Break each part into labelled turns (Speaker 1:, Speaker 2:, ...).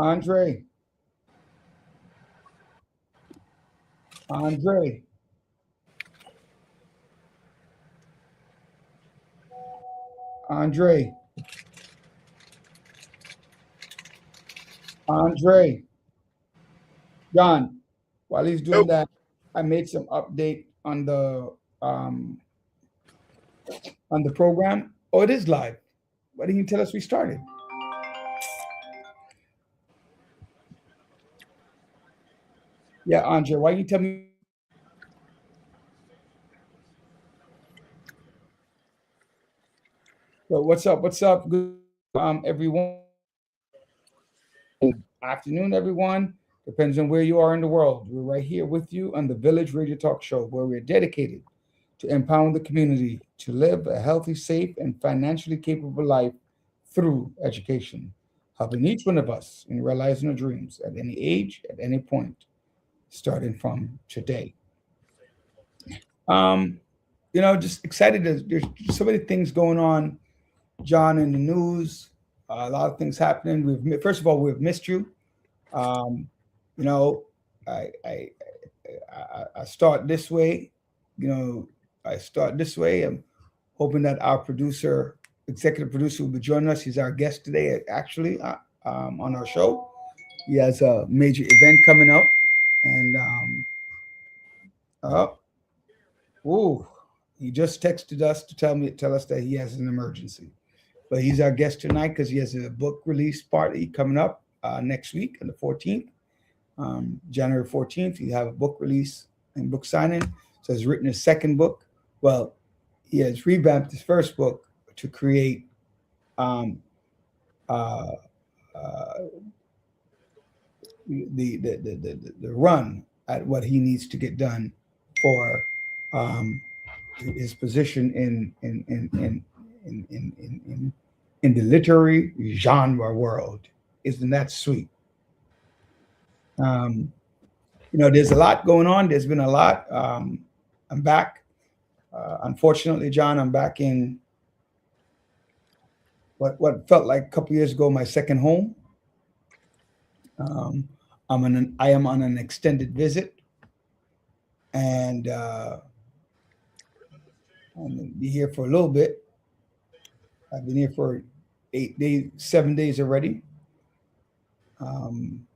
Speaker 1: Andre, Andre, Andre, Andre. John, while he's doing
Speaker 2: Nope.
Speaker 1: that, I made some update um on the program. Oh, it is live. Why didn't you tell us we started? Yeah, Andre, why didn't you tell me? So what's up? What's up? Good everyone. Afternoon, everyone. Depends on where you are in the world. We're right here with you on the Village Radio Talk Show, where we're dedicated to empowering the community to live a healthy, safe, and financially capable life through education, helping each one of us in realizing our dreams at any age, at any point, starting from today. Um, just excited. There's so many things going on, John, in the news. A lot of things happening. First of all, we've missed you. Um, you know, I start this way. You know, I start this way. I'm hoping that our executive producer, will be joining us. He's our guest today, actually, on our show. He has a major event coming up, and uh, ooh, he just texted us to tell us that he has an emergency. But he's our guest tonight because he has a book release party coming up next week on the 14th. January 14th, you have a book release and book signing. So he's written his second book. Well, he has revamped his first book to create um, uh, uh, the run at what he needs to get done for um, his position in the literary genre world. Isn't that sweet? Um, there's a lot going on. There's been a lot. I'm back. Unfortunately, John, I'm back in what felt like a couple years ago my second home. Um, I am on an extended visit, and I'm gonna be here for a little bit. I've been here for 8 days, 7 days already.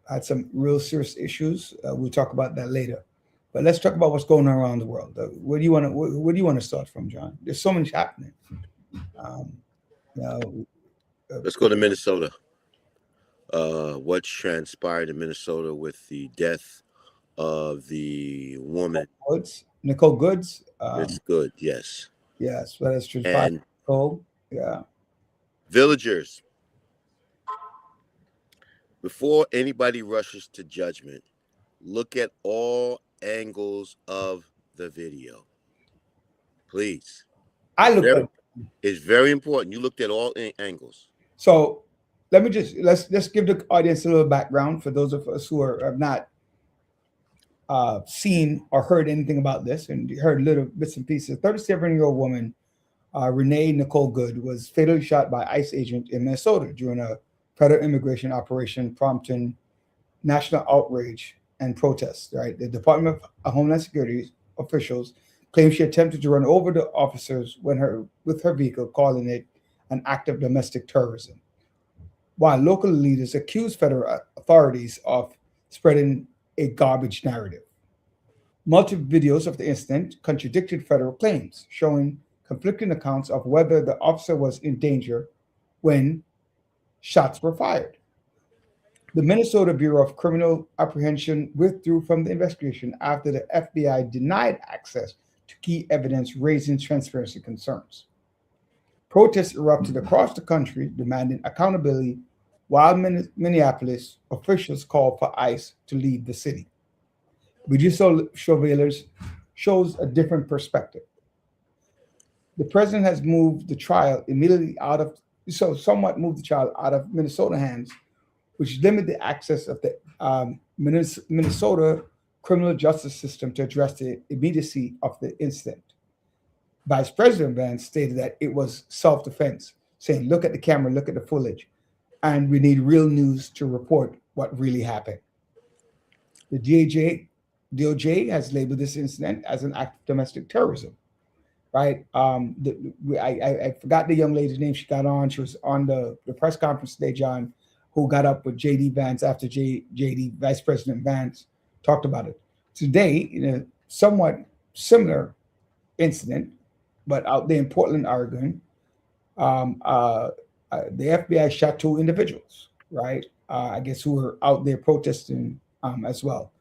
Speaker 1: Had some real serious issues. We'll talk about that later. But let's talk about what's going on around the world. Where do you want to start from, John? There's so much happening. Um, you know,
Speaker 2: Let's go to Minnesota. What transpired in Minnesota with the death of the woman?
Speaker 1: Nicole Goods.
Speaker 2: It's good, yes.
Speaker 1: Yes, well, that's true.
Speaker 2: And
Speaker 1: Nicole. Yeah.
Speaker 2: villagers, before anybody rushes to judgment, look at all angles of the video. Please.
Speaker 1: I looked at.
Speaker 2: It's very important. You looked at all angles.
Speaker 1: So let's give the audience a little background for those of us who have not seen or heard anything about this and heard little bits and pieces. 37-year-old woman, Renee Nicole Good, was fatally shot by ICE agent in Minnesota during a federal immigration operation, prompting national outrage and protest. Right, the Department of Homeland Security officials claim she attempted to run over the officers with her vehicle, calling it an act of domestic terrorism. While local leaders accuse federal authorities of spreading a garbage narrative. Multiple videos of the incident contradicted federal claims, showing conflicting accounts of whether the officer was in danger when shots were fired. The Minnesota Bureau of Criminal Apprehension withdrew from the investigation after the FBI denied access to key evidence, raising transparency concerns. Protests erupted across the country demanding accountability, while Minneapolis officials called for ICE to leave the city. Video surveillance shows a different perspective. The president has moved the trial immediately somewhat moved the trial out of Minnesota hands, which limit the access of the Minnesota criminal justice system to address the immediacy of the incident. Vice President Vance stated that it was self-defense, saying, look at the camera, look at the footage, and we need real news to report what really happened. The DOJ has labeled this incident as an act of domestic terrorism, right? I forgot the young lady's name. She got on. She was on the press conference today, John, who got up with JD Vance after JD Vice President Vance talked about it. Today, in a somewhat similar incident, but out there in Portland, Oregon, the FBI shot two individuals, right? I guess who were out there protesting as well.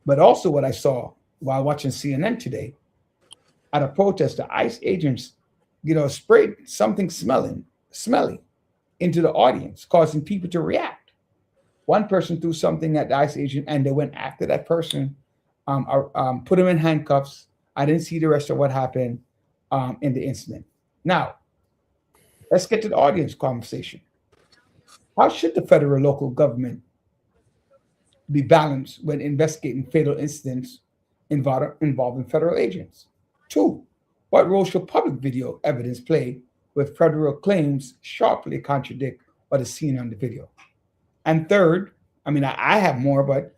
Speaker 1: But also, what I saw while watching CNN today at a protest, the ICE agents, sprayed something smelly into the audience, causing people to react. One person threw something at the ICE agent, and they went after that person, put him in handcuffs. I didn't see the rest of what happened in the incident. Now, let's get to the audience conversation. How should the federal local government be balanced when investigating fatal incidents involving federal agents? Two, what role should public video evidence play with federal claims sharply contradict what is seen on the video? And third, I have more, but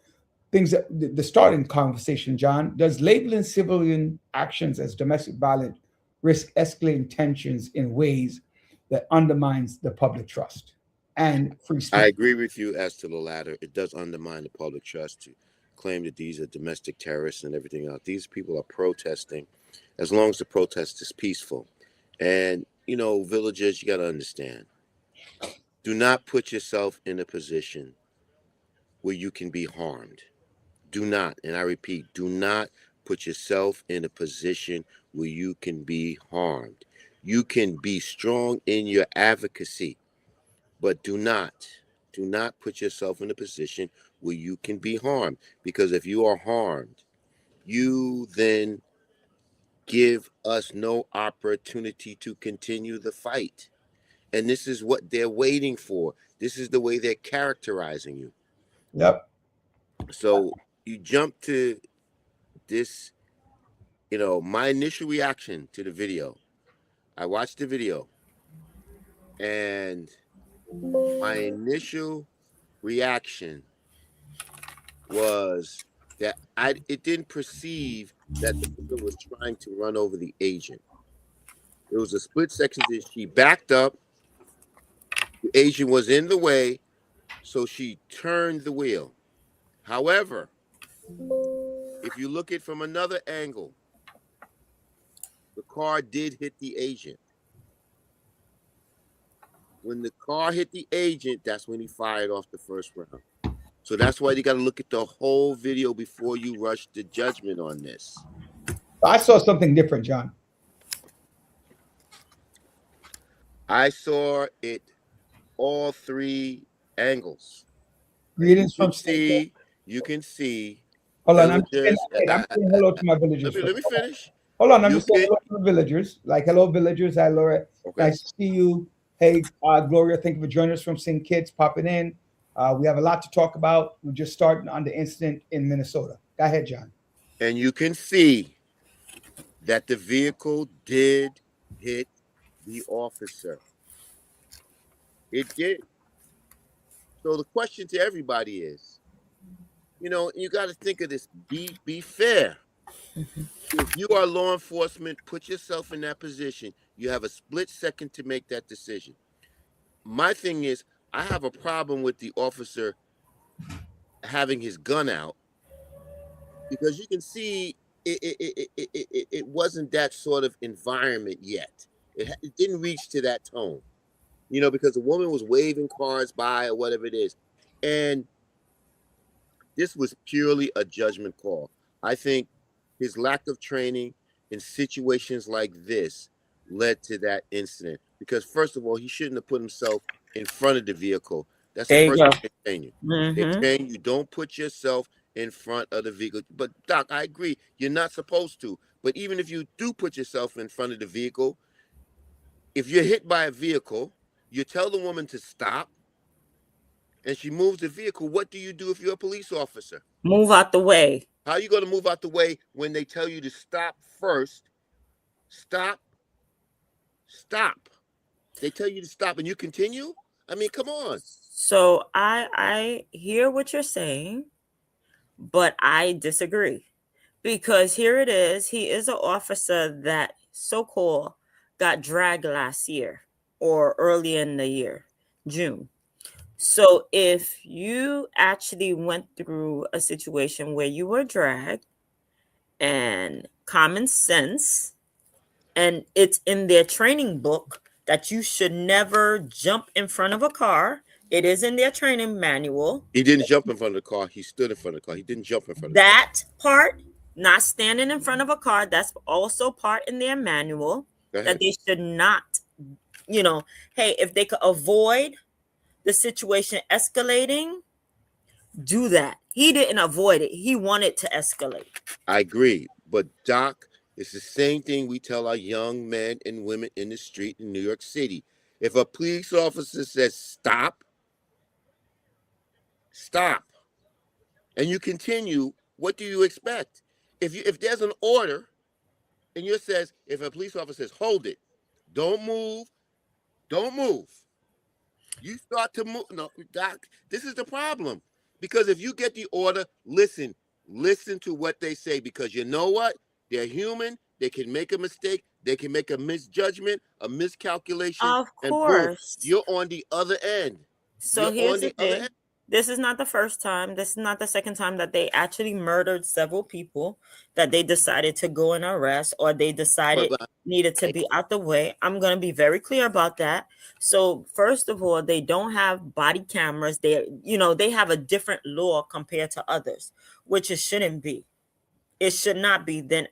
Speaker 1: things that the starting conversation, John, does labeling civilian actions as domestic violence risk escalating tensions in ways that undermines the public trust and free speech?
Speaker 2: I agree with you as to the latter. It does undermine the public trust to claim that these are domestic terrorists and everything else. These people are protesting as long as the protest is peaceful. And, villagers, you got to understand, do not put yourself in a position where you can be harmed. Do not, and I repeat, do not put yourself in a position where you can be harmed. You can be strong in your advocacy, but do not put yourself in a position where you can be harmed. Because if you are harmed, you then give us no opportunity to continue the fight. And this is what they're waiting for. This is the way they're characterizing you.
Speaker 1: Yep.
Speaker 2: So you jump to this, my initial reaction to the video. I watched the video, and my initial reaction was that it didn't perceive that the woman was trying to run over the agent. It was a split second that she backed up. The agent was in the way, so she turned the wheel. However, if you look at it from another angle, the car did hit the agent. When the car hit the agent, that's when he fired off the first round. So that's why you got to look at the whole video before you rush to judgment on this.
Speaker 1: I saw something different, John.
Speaker 2: I saw it all three angles.
Speaker 1: Greetings
Speaker 2: You
Speaker 1: from
Speaker 2: can see.
Speaker 1: Hold on, I'm saying hello to my villagers.
Speaker 2: Let me finish.
Speaker 1: Hold on, I'm just saying hello to the villagers. Like, hello, villagers. Hi, Laura.
Speaker 2: Okay.
Speaker 1: Nice to see you. Hey, Gloria, thank you for joining us from St. Kitts, popping in. We have a lot to talk about. We're just starting on the incident in Minnesota. Go ahead, John.
Speaker 2: And you can see that the vehicle did hit the officer. It did. So the question to everybody is, you got to think of this. Be fair. If you are law enforcement, put yourself in that position. You have a split second to make that decision. My thing is, I have a problem with the officer having his gun out, because you can see it wasn't that sort of environment yet. It didn't reach to that tone, because the woman was waving cars by or whatever it is. And this was purely a judgment call. I think his lack of training in situations like this led to that incident. Because first of all, he shouldn't have put himself in front of the vehicle. That's the first thing they're saying you. They're saying you don't put yourself in front of the vehicle. But Doc, I agree, you're not supposed to. But even if you do put yourself in front of the vehicle, if you're hit by a vehicle, you tell the woman to stop, and she moves the vehicle. What do you do if you're a police officer?
Speaker 3: Move out the way.
Speaker 2: How are you going to move out the way when they tell you to stop first? Stop. They tell you to stop and you continue? I mean, come on.
Speaker 3: So I hear what you're saying, but I disagree. Because here it is, he is an officer that so-called got dragged last year or early in the year, June. So if you actually went through a situation where you were dragged and common sense, and it's in their training book that you should never jump in front of a car. It is in their training manual.
Speaker 2: He didn't jump in front of the car. He stood in front of the car. He didn't jump in front of the car.
Speaker 3: That part, not standing in front of a car, that's also part in their manual
Speaker 2: Go
Speaker 3: that
Speaker 2: ahead.
Speaker 3: they should not, hey, if they could avoid the situation escalating, do that. He didn't avoid it. He wanted to escalate.
Speaker 2: I agree. But Doc, it's the same thing we tell our young men and women in the street in New York City. If a police officer says stop, stop. And you continue, what do you expect? If there's an order and you says, if a police officer says, hold it, don't move, you start to move. No, Doc, this is the problem. Because if you get the order, listen to what they say, because you know what? They're human. They can make a mistake. They can make a misjudgment, a miscalculation.
Speaker 3: Of
Speaker 2: and boom,
Speaker 3: course.
Speaker 2: you're on the other end.
Speaker 3: So here's the thing. This is not the first time. This is not the second time that they actually murdered several people that they decided to go and arrest, or they decided needed to be out the way. I'm going to be very clear about that. So first of all, they don't have body cameras. They have a different law compared to others, which it shouldn't be. It should not be. Then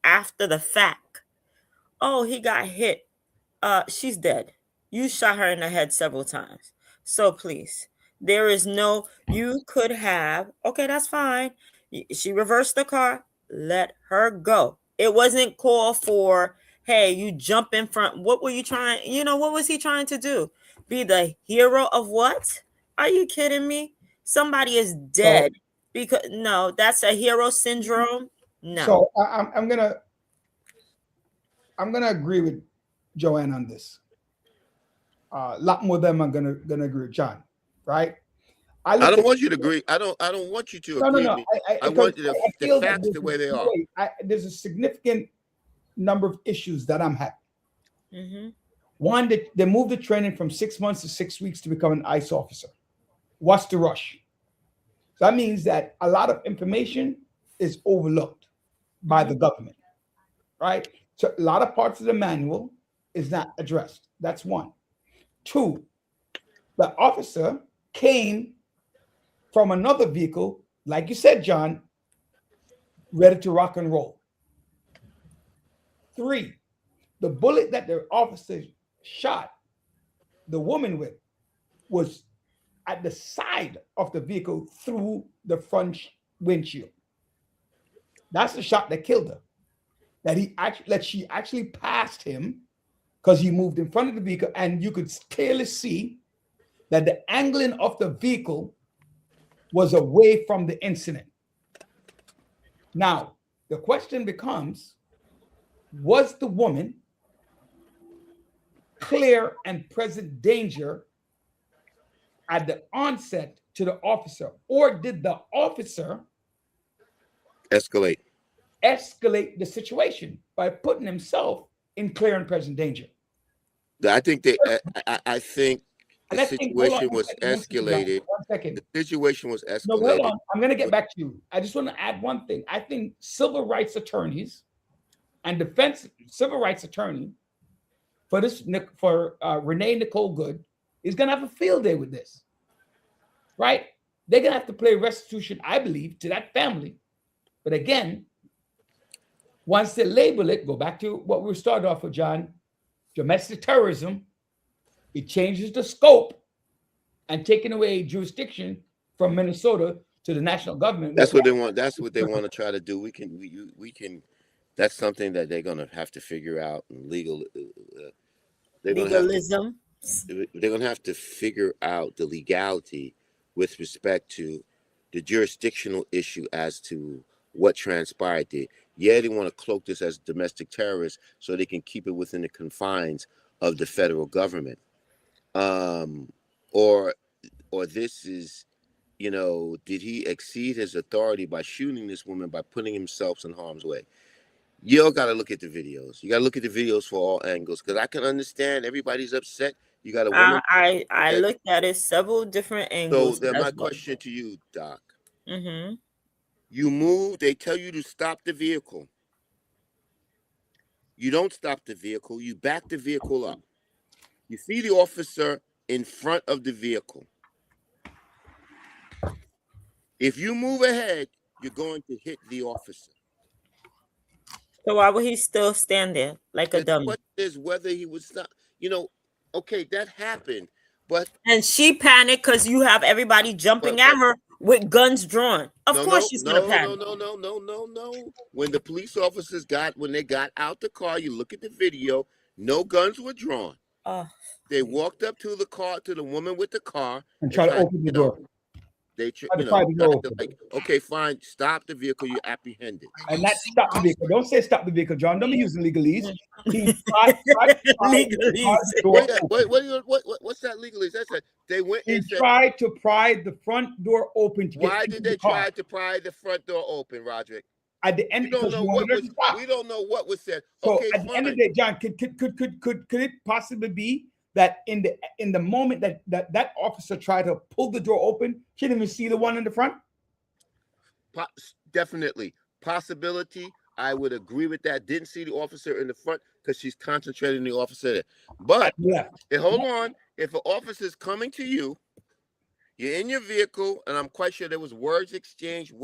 Speaker 3: after the fact, oh, he got hit. She's dead. You shot her in the head several times. So please. There is no, you could have, okay, that's fine. She reversed the car, let her go. It wasn't called for, hey, you jump in front. What were you trying, what was he trying to do? Be the hero of what? Are you kidding me? Somebody is dead. Because no, that's a hero syndrome. No.
Speaker 1: So I'm gonna agree with Joanne on this. A lot more of them are gonna agree with John. Right?
Speaker 2: I don't want you to agree. I don't want you to agree. No. I want you to the facts the way they are.
Speaker 1: There's a significant number of issues that I'm having. Mm-hmm. One, they moved the training from 6 months to 6 weeks to become an ICE officer. What's the rush? So that means that a lot of information is overlooked by the government, right? So a lot of parts of the manual is not addressed. That's one. Two, the officer came from another vehicle, like you said, John, ready to rock and roll. Three, the bullet that the officer shot the woman with was at the side of the vehicle through the front windshield. That's the shot that killed her. That she actually passed him because he moved in front of the vehicle, and you could clearly see that the angling of the vehicle was away from the incident. Now, the question becomes, was the woman clear and present danger at the onset to the officer, or did the officer
Speaker 2: escalate
Speaker 1: the situation by putting himself in clear and present danger?
Speaker 2: I think I think the situation was escalated.
Speaker 1: 1 second.
Speaker 2: The situation was escalated.
Speaker 1: No, hold on. I'm going to get back to you. I just want to add one thing. I think civil rights attorneys and civil rights attorney for Renee Nicole Good is going to have a field day with this, right? They're going to have to play restitution, I believe, to that family. But again, once they label it, go back to what we started off with, John, domestic terrorism. It changes the scope and taking away jurisdiction from Minnesota to the national government.
Speaker 2: That's what they want. That's what they want to try to do. We can. That's something that they're going to have to figure out. Legalism. They're going to have to figure out the legality with respect to the jurisdictional issue as to what transpired there. Yeah, they want to cloak this as domestic terrorists so they can keep it within the confines of the federal government. or this is, you know, did he exceed his authority by shooting this woman by putting himself in harm's way? You all got to look at the videos. You got to look at the videos for all angles, because I can understand everybody's upset. You got a woman.
Speaker 3: I looked at it several different angles.
Speaker 2: So then my question to you, Doc.
Speaker 3: Mm-hmm.
Speaker 2: You move. They tell you to stop the vehicle. You don't stop the vehicle. You back the vehicle up. You see the officer in front of the vehicle. If you move ahead, you're going to hit the officer.
Speaker 3: So why would he still stand there like a dummy?
Speaker 2: What is whether he was not, you know, okay, that happened, but
Speaker 3: and she panicked because you have everybody jumping at her with guns drawn. Of course she's gonna panic.
Speaker 2: No. When the police officers got out the car, you look at the video, no guns were drawn. They walked up to the car, to the woman with the car,
Speaker 1: and tried to open the door.
Speaker 2: They, you know, like, okay, fine, stop the vehicle, you're apprehended.
Speaker 1: And that's stop the vehicle. Don't say stop the vehicle, John. Don't be using legalese.
Speaker 2: What's that legalese? That's it. They went and
Speaker 1: tried to pry the front door open.
Speaker 2: Why did they try to pry the front door open, Roderick?
Speaker 1: At the end,
Speaker 2: we don't know what was said.
Speaker 1: So okay, at the end of the day, John, could it possibly be that in the moment that officer tried to pull the door open, she didn't even see the one in the front?
Speaker 2: Definitely. Possibility. I would agree with that. Didn't see the officer in the front because she's concentrating on the officer there. But hold on. If an officer is coming to you, you're in your vehicle, and I'm quite sure there was words exchanged.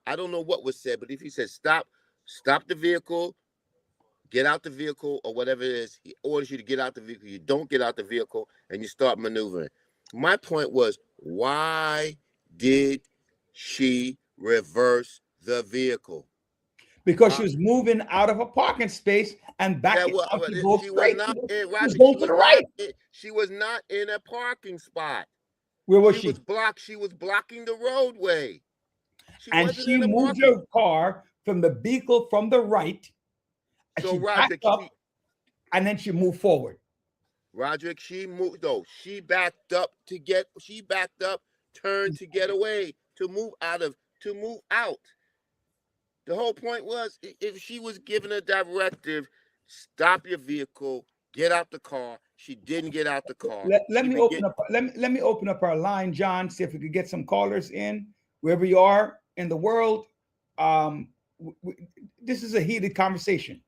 Speaker 2: I don't know what was said, but if he said stop the vehicle, get out the vehicle, or whatever it is, he orders you to get out the vehicle. You don't get out the vehicle, and you start maneuvering. My point was, why did she reverse the vehicle?
Speaker 1: Because she was moving out of a parking space and back
Speaker 2: she was not in a parking spot.
Speaker 1: Where was she?
Speaker 2: She was blocking the roadway.
Speaker 1: She moved her car from the vehicle from the right.
Speaker 2: So
Speaker 1: Roderick, and then she moved forward.
Speaker 2: Roderick, she backed up, turned to get away, to move out. The whole point was, if she was given a directive, stop your vehicle, get out the car. She didn't get out the car.
Speaker 1: Let me open up our line, John. See if we could get some callers in wherever you are in the world. This is a heated conversation.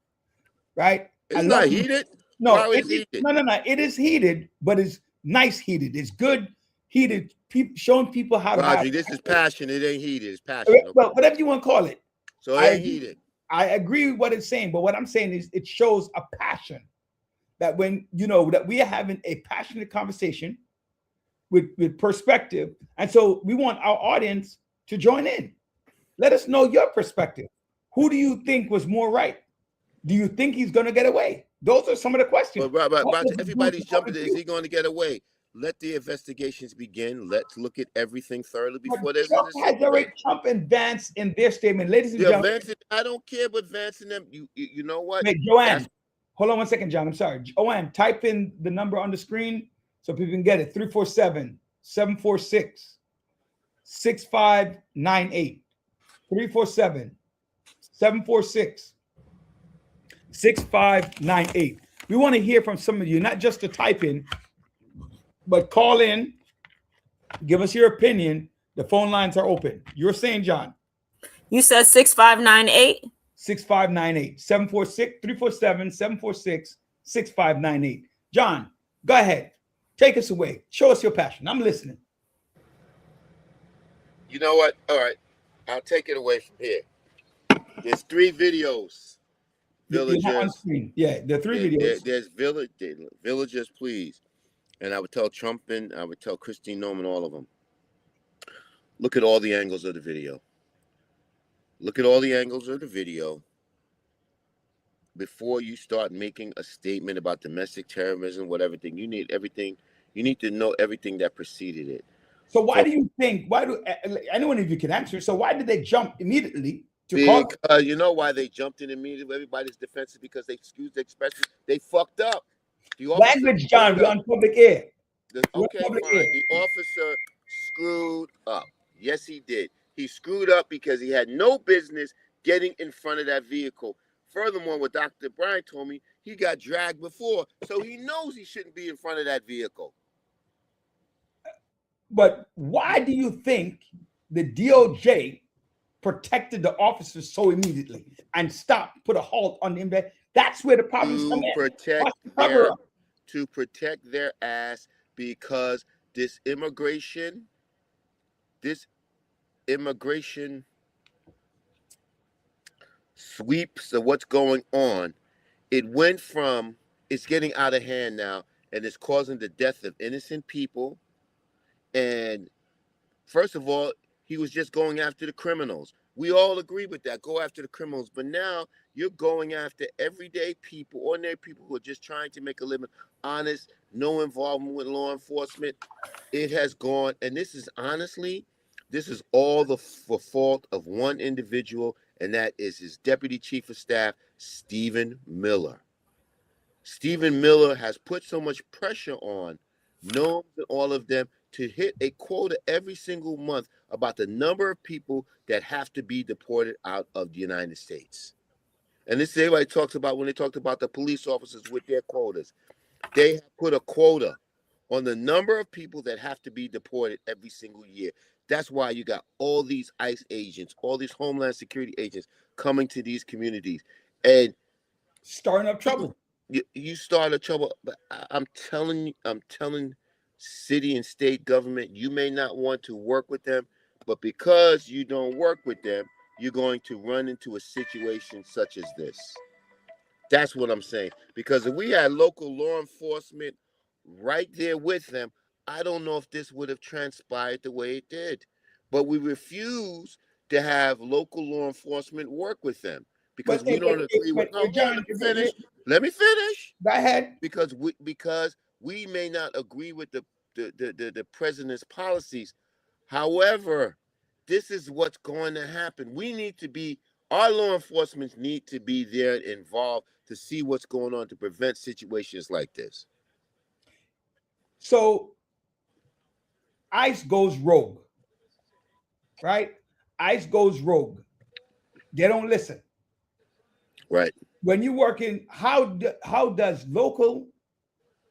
Speaker 1: Right?
Speaker 2: It's not heated.
Speaker 1: No, it is heated, but it's nice heated. It's good heated. Showing people how to.
Speaker 2: Roger, this is passion. It ain't heated. It's passion.
Speaker 1: Well, whatever you want to call it.
Speaker 2: So it ain't heated.
Speaker 1: I agree with what it's saying, but what I'm saying is it shows a passion that when that we are having a passionate conversation with perspective, and so we want our audience to join in. Let us know your perspective. Who do you think was more right? Do you think he's going to get away? Those are some of the questions.
Speaker 2: But everybody's jumping. Is he going to get away? Let the investigations begin. Let's look at everything thoroughly before there's
Speaker 1: Trump and Vance in their statement, ladies and gentlemen.
Speaker 2: I don't care about Vance and them. You know what?
Speaker 1: Wait, Joanne, hold on 1 second, John. I'm sorry. Joanne, type in the number on the screen so people can get it. 347-746-6598. 347-746-6598. We want to hear from some of you, not just to type in, but call in, give us your opinion. The phone lines are open. You're saying, John?
Speaker 3: You said 6598?
Speaker 1: 6598. 347-746-6598. John, go ahead. Take us away. Show us your passion. I'm listening.
Speaker 2: You know what? All right. I'll take it away from here. There's 3 videos. Villagers.
Speaker 1: Yeah, there are 3 videos.
Speaker 2: There's villagers, please. And I would tell Trump and I would tell Christine Norman, all of them. Look at all the angles of the video. Look at all the angles of the video before you start making a statement about domestic terrorism, whatever thing. You need everything. You need to know everything that preceded it.
Speaker 1: So why do anyone of you can answer? So why did they jump immediately to call?
Speaker 2: You know why they jumped in immediately? Everybody's defensive because they excused the expression. They fucked up.
Speaker 1: Language, John, we're on public air.
Speaker 2: Okay, fine. The officer screwed up. Yes, he did. He screwed up because he had no business getting in front of that vehicle. Furthermore, what Dr. Brian told me, he got dragged before, so he knows he shouldn't be in front of that vehicle.
Speaker 1: But why do you think the DOJ protected the officers so immediately and put a halt on them? That's where the problems come in.
Speaker 2: To protect their ass, because this immigration sweeps of what's going on, it's getting out of hand now, and it's causing the death of innocent people. And first of all, he was just going after the criminals. We all agree with that. Go after the criminals. But now you're going after everyday people, ordinary people who are just trying to make a living, honest, no involvement with law enforcement. It has gone, and this is all the fault of one individual, and that is his Deputy Chief of Staff, Stephen Miller. Stephen Miller has put so much pressure on Noam and all of them to hit a quota every single month about the number of people that have to be deported out of the United States. And this is everybody talks about when they talked about the police officers with their quotas. They have put a quota on the number of people that have to be deported every single year. That's why you got all these ICE agents, all these Homeland Security agents coming to these communities and
Speaker 1: starting up trouble.
Speaker 2: You start a trouble, but I'm telling city and state government, you may not want to work with them, but because you don't work with them, you're going to run into a situation such as this. That's what I'm saying. Because if we had local law enforcement right there with them, I don't know if this would have transpired the way it did. But we refuse to have local law enforcement work with them because we don't agree with them. Let me finish.
Speaker 1: Go ahead.
Speaker 2: Because we may not agree with the president's policies. However, this is what's going to happen. Our law enforcement need to be there and involved to see what's going on to prevent situations like this.
Speaker 1: So ICE goes rogue, right? ICE goes rogue. They don't listen.
Speaker 2: Right.
Speaker 1: When you work in, how does local,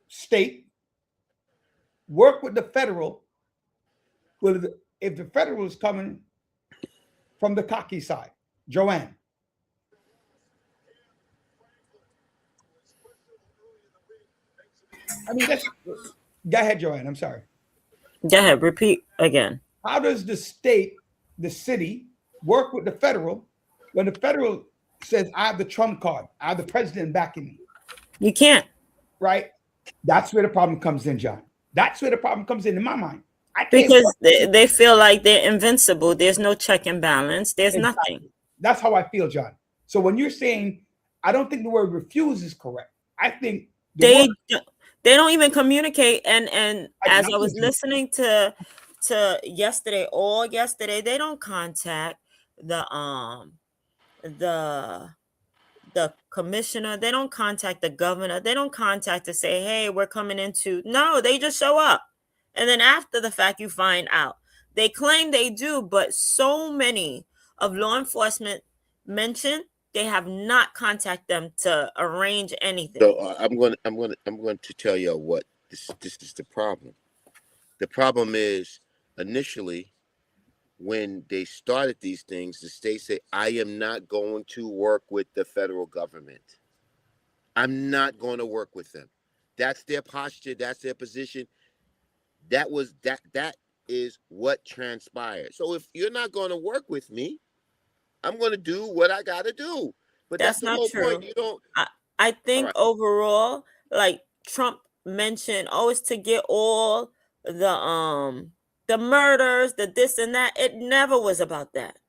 Speaker 1: state work with the federal? Well, if the federal is coming from the cocky side, Joanne. I mean, go ahead, Joanne. I'm sorry.
Speaker 3: Go ahead. Repeat again.
Speaker 1: How does the state, the city, work with the federal when the federal says, I have the trump card, I have the president backing me?
Speaker 3: You can't.
Speaker 1: Right? That's where the problem comes in, John. That's where the problem comes in my mind.
Speaker 3: Because they feel like they're invincible. There's no check and balance. There's nothing.
Speaker 1: That's how I feel, John. So when you're saying, I don't think the word refuse is correct. I think
Speaker 3: they don't even communicate. And as I was listening to yesterday, they don't contact the commissioner. They don't contact the governor. They don't contact to say, hey, we're coming into. No, they just show up. And then after the fact, you find out. They claim they do, but so many of law enforcement mention they have not contacted them to arrange anything.
Speaker 2: So I'm going to tell you what this is the problem. The problem is initially when they started these things, the state said, I am not going to work with the federal government. I'm not going to work with them. That's their posture. That's their position. That is what transpired. So if you're not going to work with me, I'm going to do what I got to do. But that's not true. Point. You don't.
Speaker 3: I think overall, like Trump mentioned, it's to get all the murders, the this and that. It never was about that.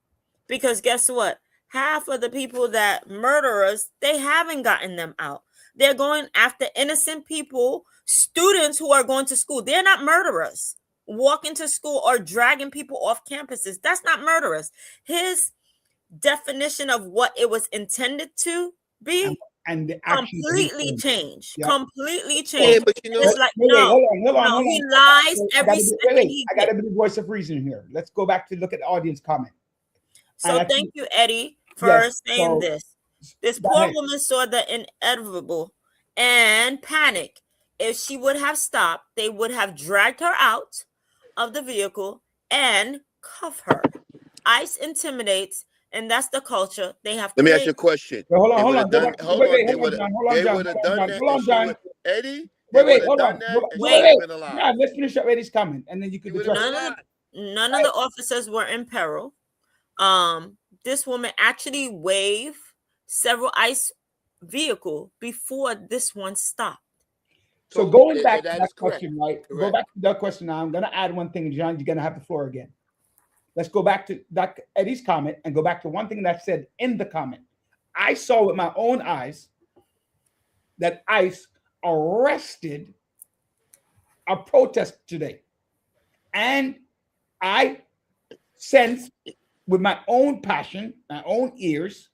Speaker 3: Because guess what? Half of the people that murder us, they haven't gotten them out. They're going after innocent people, students who are going to school. They're not murderers. Walking to school or dragging people off campuses. That's not murderous. His definition of what it was intended to be
Speaker 1: and the actions
Speaker 3: completely changed.
Speaker 1: Yeah.
Speaker 3: Completely changed.
Speaker 2: Yeah, but you know,
Speaker 3: it's like
Speaker 1: wait,
Speaker 3: no,
Speaker 1: hold on.
Speaker 3: he lies every second he
Speaker 1: I got to be the voice of reason here. Let's go back to look at the audience comment.
Speaker 3: So thank you, Eddie, for saying this. This poor woman saw the inevitable and panicked. If she would have stopped, they would have dragged her out of the vehicle and cuff her. ICE intimidates, and that's the culture they have.
Speaker 2: Let me ask you a question.
Speaker 1: Hold on.
Speaker 2: They would have done that. Eddie,
Speaker 1: wait, hold on. John, let's finish up Eddie's comment, and then you could.
Speaker 3: None of the officers were in peril. This woman actually waved several ICE vehicle before this one stopped.
Speaker 1: So going back to that question, right? Correct. Go back to that question now. I'm going to add one thing, John. You're going to have the floor again. Let's go back to Eddie's comment and go back to one thing that said in the comment. I saw with my own eyes that ICE arrested a protest today. And I sensed with my own passion, my own ears,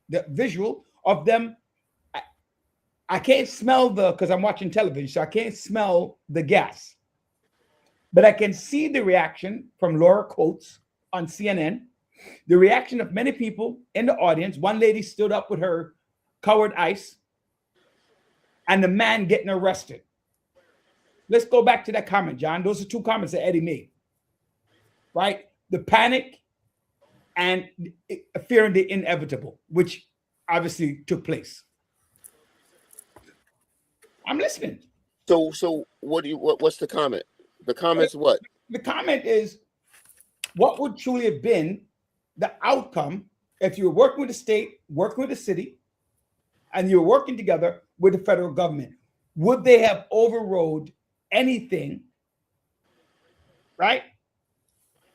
Speaker 1: the visual of them. I can't smell because I'm watching television, so I can't smell the gas. But I can see the reaction from Laura Coates on CNN, the reaction of many people in the audience. One lady stood up with her covered ICE, and the man getting arrested. Let's go back to that comment, John. Those are two comments that Eddie made, right? The panic and fearing the inevitable, which obviously took place. I'm listening.
Speaker 2: So what's the comment? The comment's what?
Speaker 1: The comment is, what would truly have been the outcome if you were working with the state, working with the city, and you were working together with the federal government? Would they have overrode anything, right?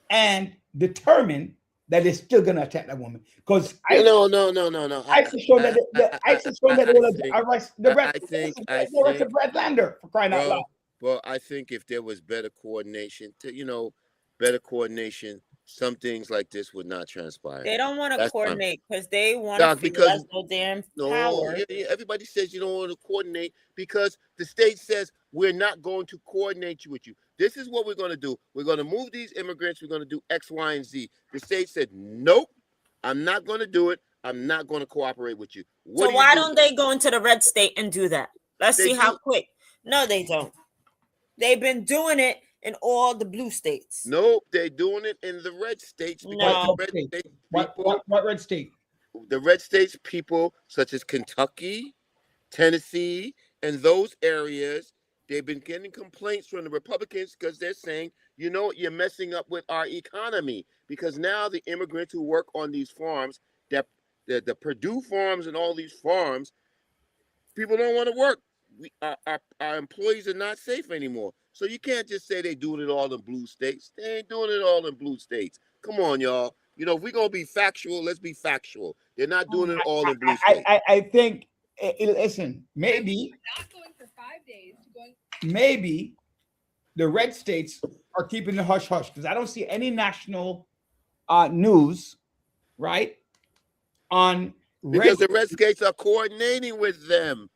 Speaker 1: And determined that they're still going to attack that woman? Because
Speaker 2: no.
Speaker 1: ICE has shown that they will arrest the rest of Brad Lander, for crying out loud.
Speaker 2: Well, I think if there was better coordination, some things like this would not transpire.
Speaker 3: They don't want to coordinate because they want to feel as though they're in power.
Speaker 2: Everybody says you don't want to coordinate because the state says we're not going to coordinate with you. This is what we're going to do. We're going to move these immigrants. We're going to do X, Y, and Z. The state said, nope, I'm not going to do it. I'm not going to cooperate with you.
Speaker 3: So why don't they go into the red state and do that? Let's see how quick. No, they don't. They've been doing it in all the blue states.
Speaker 2: Nope, they're doing it in the red states.
Speaker 1: No. What red state?
Speaker 2: The red states people such as Kentucky, Tennessee, and those areas, they've been getting complaints from the Republicans because they're saying, you're messing up with our economy. Because now the immigrants who work on these farms, the Purdue farms and all these farms, people don't want to work. Our employees are not safe anymore. So you can't just say they're doing it all in blue states. They ain't doing it all in blue states. Come on, y'all. If we're going to be factual, let's be factual. They're not doing it all in blue states.
Speaker 1: I think, listen, maybe
Speaker 4: not going for 5 days.
Speaker 1: Maybe the red states are keeping the hush-hush because I don't see any national news, right, on
Speaker 2: because the red states are coordinating with them.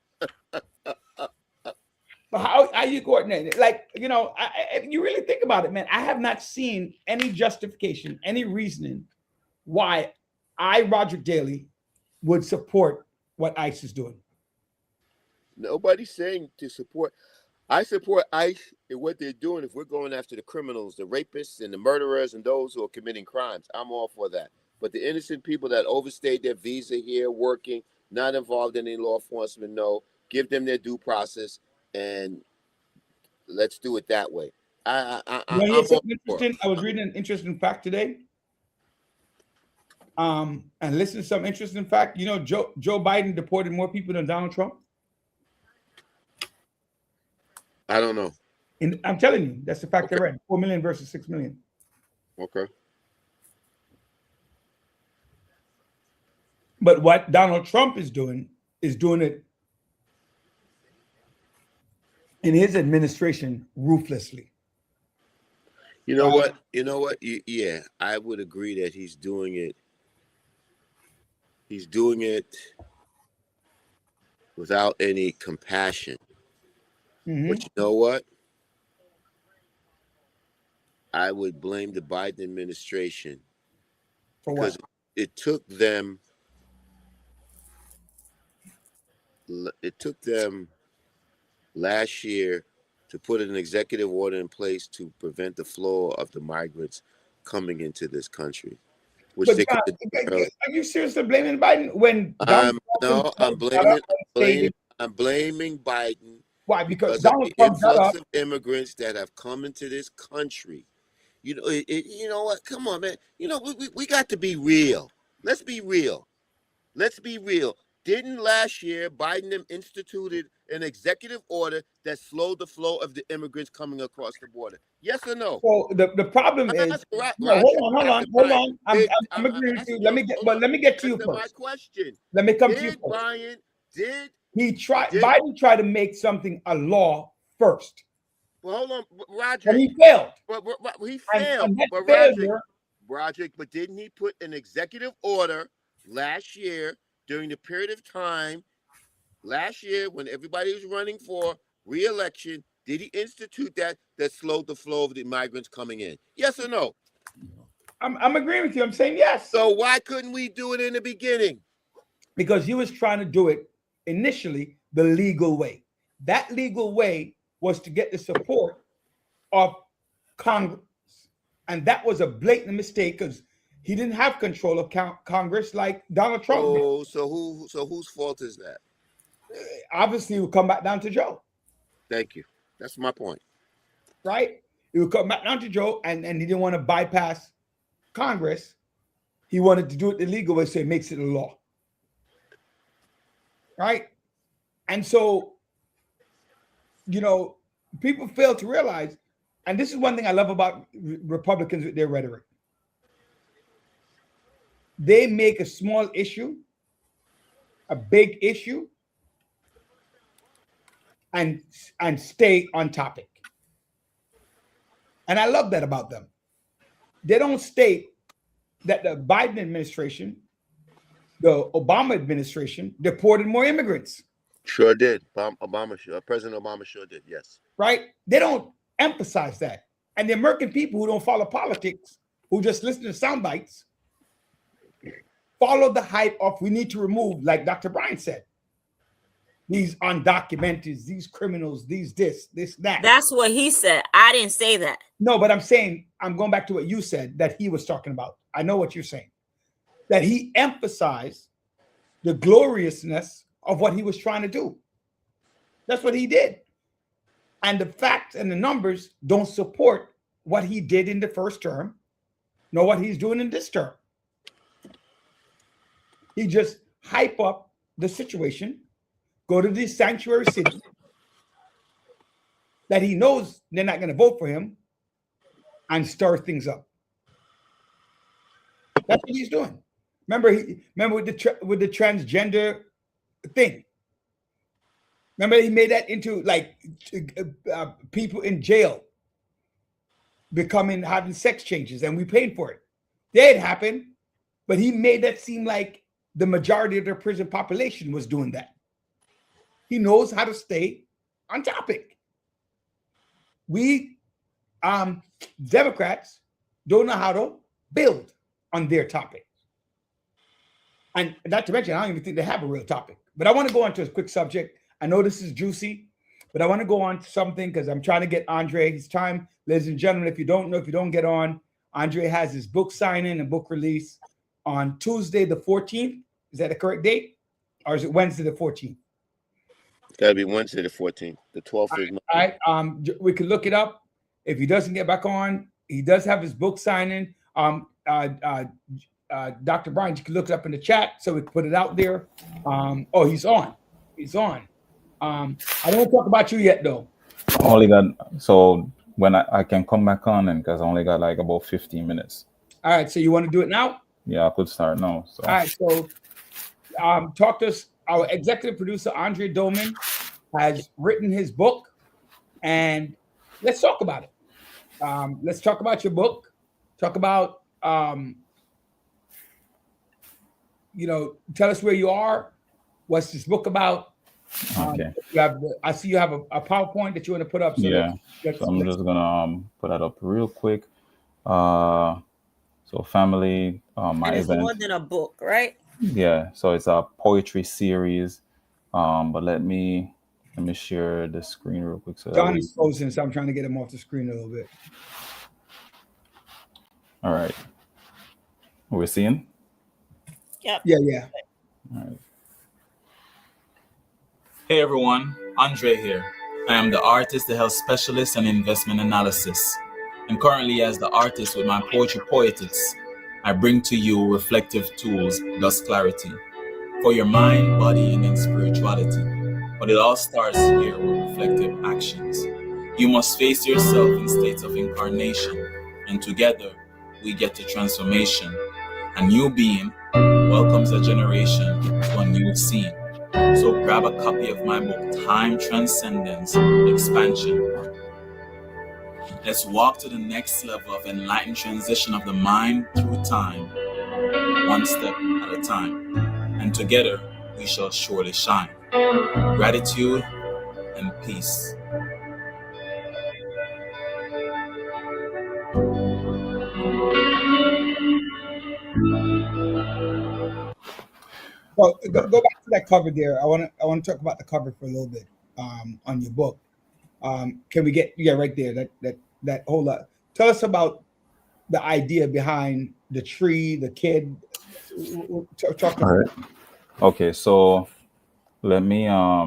Speaker 1: But how you coordinate it? Like, if you really think about it, man, I have not seen any justification, any reasoning why Roger Daley, would support what ICE is doing.
Speaker 2: Nobody's saying to support. I support ICE and what they're doing. If we're going after the criminals, the rapists and the murderers and those who are committing crimes, I'm all for that. But the innocent people that overstayed their visa here, working, not involved in any law enforcement, no, give them their due process. And let's do it that way. I
Speaker 1: was reading an interesting fact today. And listen to some interesting fact. Joe Biden deported more people than Donald Trump.
Speaker 2: I don't know.
Speaker 1: And I'm telling you, that's the fact I read. 4 million versus 6 million.
Speaker 2: Okay.
Speaker 1: But what Donald Trump is doing it in his administration ruthlessly.
Speaker 2: You know what? Yeah, I would agree that he's doing it. He's doing it without any compassion.
Speaker 1: Mm-hmm.
Speaker 2: But you know what? I would blame the Biden administration
Speaker 1: For
Speaker 2: because
Speaker 1: what?
Speaker 2: it took them last year to put an executive order in place to prevent the flow of the migrants coming into this country, which
Speaker 1: But
Speaker 2: they
Speaker 1: John,
Speaker 2: could have done early.
Speaker 1: are you seriously blaming Biden when Donald Trump
Speaker 2: I'm blaming Biden
Speaker 1: why? Because
Speaker 2: because of
Speaker 1: Donald
Speaker 2: the
Speaker 1: Trump got
Speaker 2: influx
Speaker 1: up.
Speaker 2: of immigrants that have come into this country. You know, you know what? Come on, man. You know, we got to be real. Let's be real. Let's be real. Didn't last year Biden instituted an executive order that slowed the flow of the immigrants coming across the border? Yes or no?
Speaker 1: So the problem
Speaker 2: I'm
Speaker 1: is,
Speaker 2: asking,
Speaker 1: no, hold on. I'm
Speaker 2: I'm
Speaker 1: agreeing with you.
Speaker 2: asking
Speaker 1: Let me get to you
Speaker 2: answer my
Speaker 1: first.
Speaker 2: question.
Speaker 1: Let me come to you
Speaker 2: Did
Speaker 1: first.
Speaker 2: Brian, did,
Speaker 1: Biden tried to make something a law first,
Speaker 2: well, hold on, Roger.
Speaker 1: but he failed.
Speaker 2: But he failed.
Speaker 1: And that
Speaker 2: But
Speaker 1: failure,
Speaker 2: Roger, but didn't he put an executive order last year during the period of time last year when everybody was running for re-election? Did he institute that slowed the flow of the migrants coming in? Yes or no?
Speaker 1: I'm agreeing with you. I'm saying yes.
Speaker 2: So why couldn't we do it in the beginning?
Speaker 1: Because he was trying to do it initially the legal way. That legal way was to get the support of Congress. And that was a blatant mistake because he didn't have control of Congress like Donald Trump did.
Speaker 2: So whose fault is that?
Speaker 1: Obviously, it would come back down to Joe.
Speaker 2: Thank you. That's my point.
Speaker 1: Right? It would come back down to Joe, and he didn't want to bypass Congress. He wanted to do it the legal way, so it makes it a law. Right? And so, you know, people fail to realize, and this is one thing I love about Republicans with their rhetoric. They make a small issue a big issue and stay on topic. And I love that about them. They don't state that the Biden administration, the Obama administration, deported more immigrants.
Speaker 2: Sure did. President Obama sure did, yes.
Speaker 1: Right? They don't emphasize that. And the American people who don't follow politics, who just listen to sound bites, follow the hype of we need to remove, like Dr. Brian said, these undocumented, these criminals, these this, that.
Speaker 3: That's what he said. I didn't say that.
Speaker 1: No, but I'm saying, I'm going back to what you said that he was talking about. I know what you're saying. That he emphasized the gloriousness of what he was trying to do. That's what he did. And the facts and the numbers don't support what he did in the first term, nor what he's doing in this term. He just hype up the situation, go to these sanctuary cities that he knows they're not going to vote for him, and stir things up. That's what he's doing. Remember with the transgender thing. Remember he made that into like people in jail having sex changes, and we paid for it. That happened, but he made that seem like the majority of their prison population was doing that. He knows how to stay on topic. We Democrats don't know how to build on their topic. And not to mention, I don't even think they have a real topic. But I want to go on to a quick subject. I know this is juicy, but I want to go on to something because I'm trying to get Andre his time. Ladies and gentlemen, if you don't get on, Andre has his book signing and book release on Tuesday the 14th. Is that the correct date? Or is it Wednesday the 14th?
Speaker 2: It's got to be Wednesday the 14th. The 12th is
Speaker 1: Monday. All right. We can look it up. If he doesn't get back on, he does have his book signing. Dr. Brian, you can look it up in the chat so we can put it out there. He's on. He's on. I don't want to talk about you yet, though.
Speaker 4: So when I can come back on, and because I only got like about 15 minutes.
Speaker 1: All right. So you want to do it now?
Speaker 4: Yeah, I could start now. So.
Speaker 1: All right. So talk to us. Our executive producer, Andre Doman, has written his book, and let's talk about it. Let's talk about your book. Talk about, tell us where you are. What's this book about?
Speaker 4: Okay.
Speaker 1: I see you have a PowerPoint that you want to put up. So
Speaker 4: Yeah. So I'm just gonna put that up real quick. So family, my
Speaker 3: and it's
Speaker 4: event.
Speaker 3: more than a book, right?
Speaker 4: Yeah. So it's a poetry series. But let me share the screen real quick. So
Speaker 1: John is frozen, so I'm trying to get him off the screen a little bit.
Speaker 4: All right. We're seeing?
Speaker 3: Yep.
Speaker 1: Yeah.
Speaker 4: All right. Hey everyone, Andre here. I am the artist, the health specialist, and investment analysis. And currently, as the artist with my Poetry Poetics, I bring to you reflective tools, thus clarity, for your mind, body, and then spirituality. But it all starts here with reflective actions. You must face yourself in states of incarnation, and together we get to transformation. A new being welcomes a generation to a new scene. So grab a copy of my book, Time Transcendence Expansion. Let's walk to the next level of enlightened transition of the mind through time, one step at a time. And together, we shall surely shine. Gratitude and peace.
Speaker 1: Well, go back to that cover there. I want to talk about the cover for a little bit on your book. Can we get right there? That whole lot. Tell us about the idea behind the tree, the kid. Talk
Speaker 4: All right. Okay, so let me I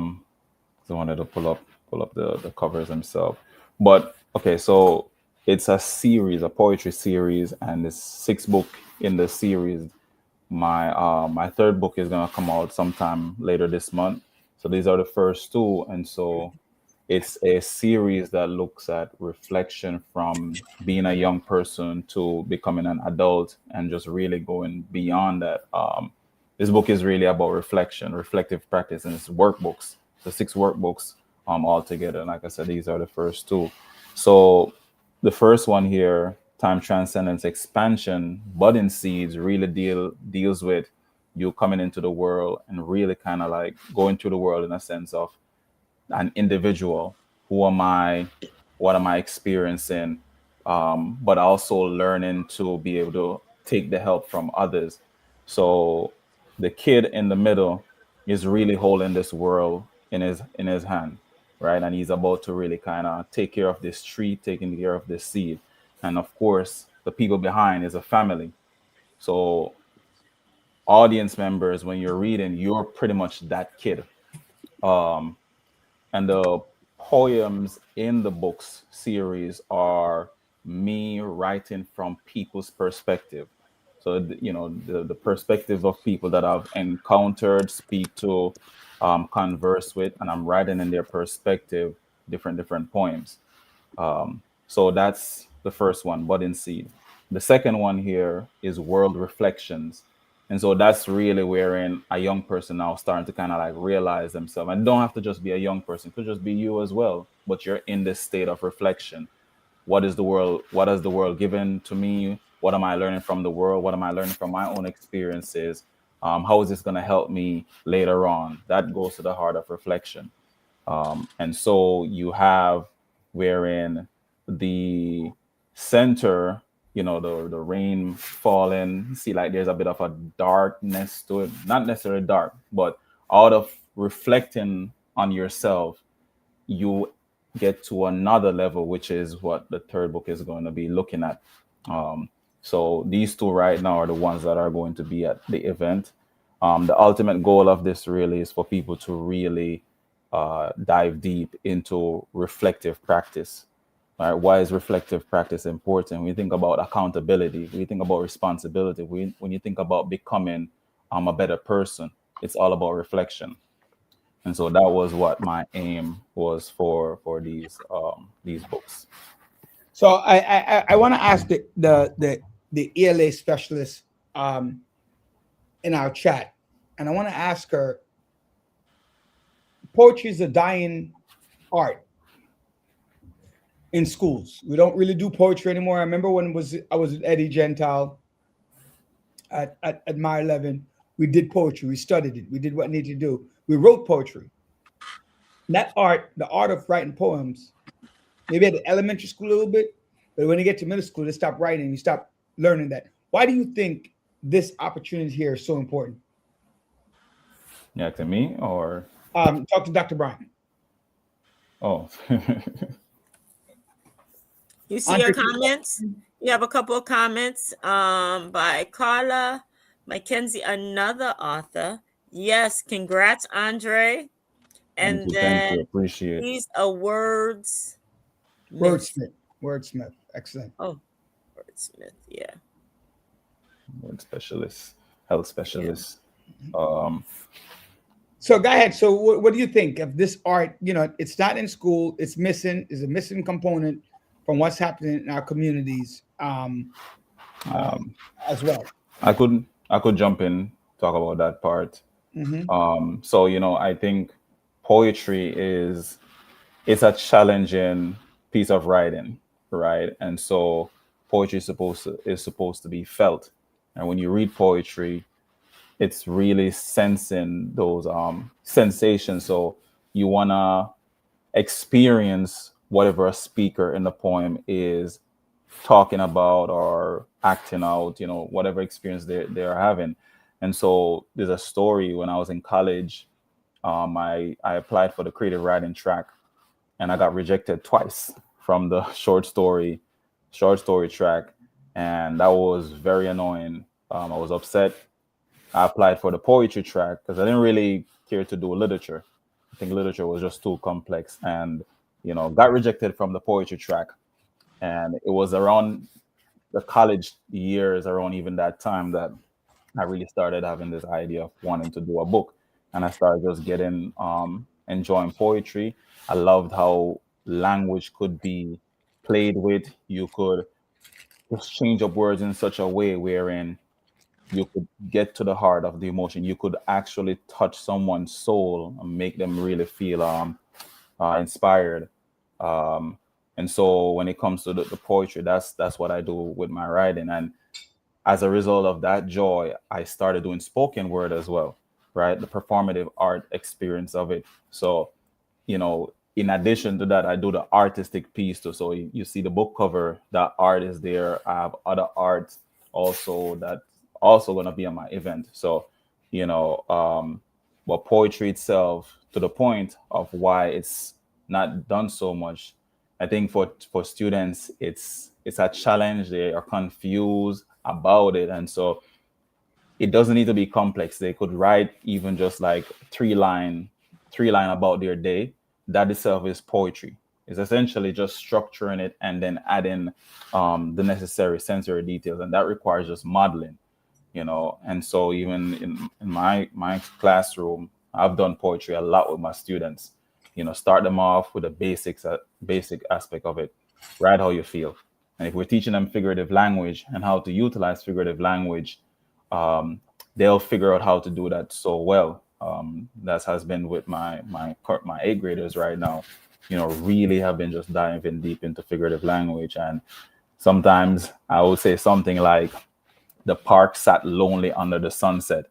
Speaker 4: wanted to pull up the covers themselves. But okay, so it's a series, a poetry series, and it's 6 book in the series. My third book is gonna come out sometime later this month. So these are the first 2, and so it's a series that looks at reflection from being a young person to becoming an adult and just really going beyond that. This book is really about reflection, reflective practice, and it's workbooks, the 6 workbooks all together. And like I said, these are the first 2. So the first one here, Time Transcendence Expansion, Budding Seeds, really deals with you coming into the world and really kind of like going through the world in a sense of an individual. Who am I? What am I experiencing? But also learning to be able to take the help from others. So the kid in the middle is really holding this world in his hand, right? And he's about to really kind of take care of this tree, taking care of this seed. And of course, the people behind is a family. So audience members, when you're reading, you're pretty much that kid. And the poems in the books series are me writing from people's perspective. So, the perspective of people that I've encountered, speak to, converse with, and I'm writing in their perspective, different poems. So that's the first one, Budding Seed. The second one here is World Reflections. And so that's really wherein a young person now starting to kind of like realize themselves. And don't have to just be a young person, it could just be you as well. But you're in this state of reflection. What has the world given to me? What am I learning from the world? What am I learning from my own experiences? How is this going to help me later on? That goes to the heart of reflection. And so you have wherein the center, the rain falling, you see like there's a bit of a darkness to it, not necessarily dark, but out of reflecting on yourself, you get to another level, which is what the third book is going to be looking at. So these 2 right now are the ones that are going to be at the event. The ultimate goal of this really is for people to really dive deep into reflective practice. Right? Why is reflective practice important? When you think about accountability, when you think about responsibility, when you think about becoming a better person, it's all about reflection. And so that was what my aim was for these books.
Speaker 1: So I want to ask the ELA specialist in our chat, and I want to ask her, poetry is a dying art in schools. We don't really do poetry anymore. I remember when I was with Eddie Gentile at Mile 11. We did poetry. We studied it. We did what needed to do. We wrote poetry. that art, the art of writing poems, maybe at the elementary school a little bit, but when you get to middle school, they stop writing. You stop learning that. Why do you think this opportunity here is so important?
Speaker 4: Yeah, to me or
Speaker 1: Talk to Dr. Brian.
Speaker 4: oh.
Speaker 3: You see your comments? You have a couple of comments by Carla Mackenzie, another author. Yes, congrats, Andre. And
Speaker 4: Thank you. Appreciate it.
Speaker 3: He's a wordsmith.
Speaker 1: Wordsmith. Excellent.
Speaker 3: Oh, wordsmith. Yeah.
Speaker 4: Word specialist, health specialist.
Speaker 1: Yeah. So go ahead. So what do you think of this art? You know, it's not in school. It's missing. Is a missing component from what's happening in our communities as well.
Speaker 4: I could jump in, talk about that part.
Speaker 1: Mm-hmm.
Speaker 4: So I think poetry it's a challenging piece of writing, right? And so poetry is supposed to be felt, and when you read poetry, it's really sensing those sensations. So you wanna experience whatever a speaker in the poem is talking about or acting out, whatever experience they're having. And so there's a story when I was in college. I applied for the creative writing track, and I got rejected twice from the short story track, and that was very annoying. I was upset. I applied for the poetry track because I didn't really care to do literature. I think literature was just too complex, and got rejected from the poetry track. And it was around the college years, around even that time, that I really started having this idea of wanting to do a book. And I started just getting enjoying poetry. I loved how language could be played with. You could just change up words in such a way wherein you could get to the heart of the emotion. You could actually touch someone's soul and make them really feel inspired. And so when it comes to the poetry, that's what I do with my writing. And as a result of that joy, I started doing spoken word as well, right? The performative art experience of it. So, in addition to that, I do the artistic piece too. So you see the book cover, that art is there. I have other art also that also going to be on my event. So, but poetry itself, to the point of why it's not done so much, I think for students, it's a challenge. They are confused about it. And so it doesn't need to be complex. They could write even just like three line about their day. That itself is poetry. It's essentially just structuring it and then adding the necessary sensory details. And that requires just modeling. And so even in my classroom, I've done poetry a lot with my students. Start them off with the basic aspect of it. Write how you feel. And if we're teaching them figurative language and how to utilize figurative language, they'll figure out how to do that so well. That has been with my 8th graders right now. Really have been just diving deep into figurative language. And sometimes I would say something like, the park sat lonely under the sunset.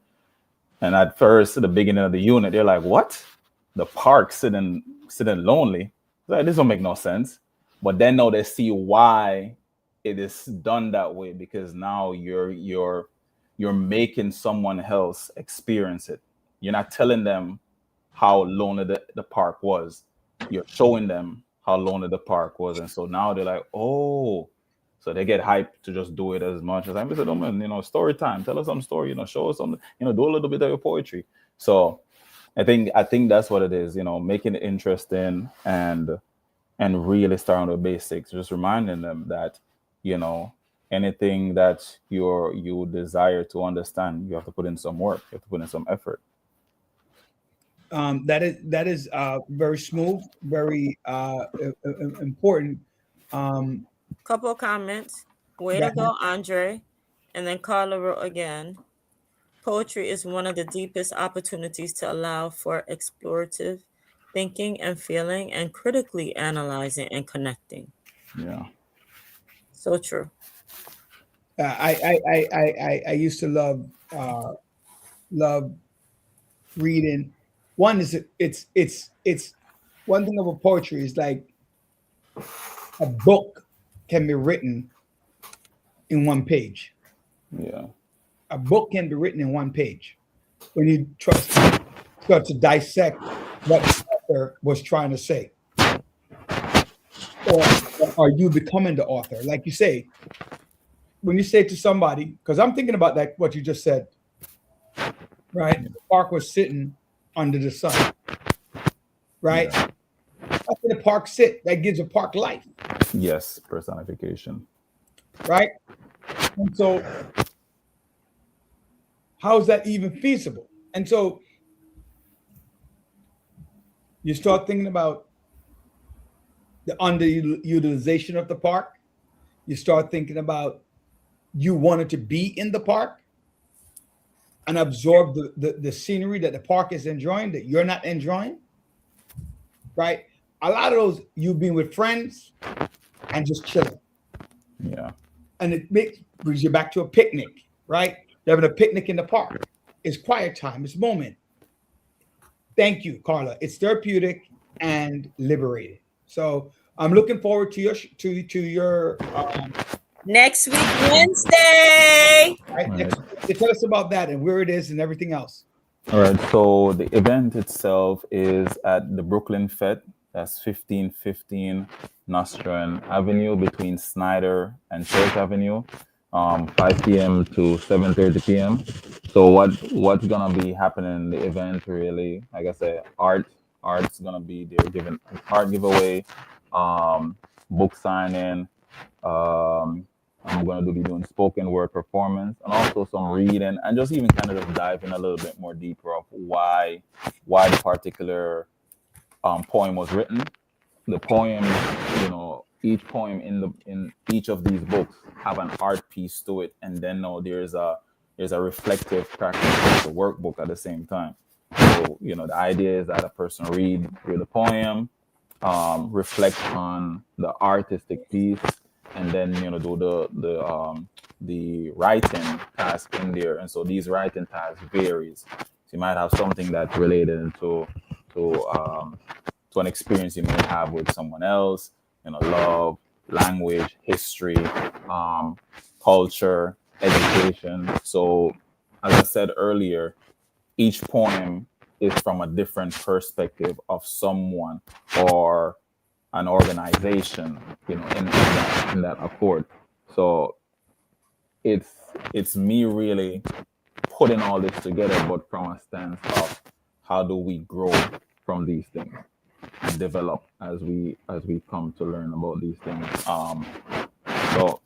Speaker 4: And at first, at the beginning of the unit, they're like, what? The park sitting lonely? Like, this don't make no sense. But then now they see why it is done that way, because now you're making someone else experience it. You're not telling them how lonely the park was. You're showing them how lonely the park was. And so now they're like, oh. So they get hyped to just do it as much as I said, oh man, story time, tell us some story, show us something, do a little bit of your poetry. So I think that's what it is, making it interesting and really starting with basics, just reminding them that, anything that you desire to understand, you have to put in some work, you have to put in some effort.
Speaker 1: That is very smooth, very important.
Speaker 3: Couple of comments. Way to go, Andre. And then Carla wrote again. Poetry is one of the deepest opportunities to allow for explorative thinking and feeling and critically analyzing and connecting.
Speaker 4: Yeah.
Speaker 3: So true.
Speaker 1: I used to love reading. One is it's one thing about poetry is like a book can be written in one page.
Speaker 4: Yeah.
Speaker 1: A book can be written in one page when you start to dissect what the author was trying to say. Or are you becoming the author? Like you say, when you say to somebody, because I'm thinking about that, what you just said, right? The park was sitting under the sun, right?
Speaker 4: Yeah.
Speaker 1: How can the park sit? That gives a park life.
Speaker 4: Yes, personification.
Speaker 1: Right? And so how is that even feasible? And so you start thinking about the underutilization of the park. You start thinking about you wanted to be in the park and absorb the scenery that the park is enjoying that you're not enjoying, right? A lot of those, you being with friends and just chilling.
Speaker 4: Yeah.
Speaker 1: And it brings you back to a picnic, right? You're having a picnic in the park. It's quiet time. It's moment. Thank you, Carla. It's therapeutic and liberating. So I'm looking forward to your
Speaker 3: next week, Wednesday.
Speaker 1: Right, next week. Tell us about that and where it is and everything else.
Speaker 4: All right. So the event itself is at the Brooklyn Fete. That's 1515 Nostrand Avenue between Snyder and Church Avenue. 5 p.m. to 7:30 p.m. So what's gonna be happening in the event, really? Like I said, art's gonna be there, giving art giveaway, book signing. I'm gonna be doing spoken word performance and also some reading, and just even kind of just dive in a little bit more deeper of why the particular poem was written. The poem, each poem in each of these books have an art piece to it, and then there's a reflective practice, the workbook at the same time. So the idea is that a person read through the poem, reflect on the artistic piece, and then do the writing task in there. And so these writing tasks varies. So you might have something that's related to an experience you may have with someone else, love, language, history, culture, education. So as I said earlier, each poem is from a different perspective of someone or an organization, in that accord. So it's me really putting all this together, but from a stance of how do we grow from these things and develop as we come to learn about these things. So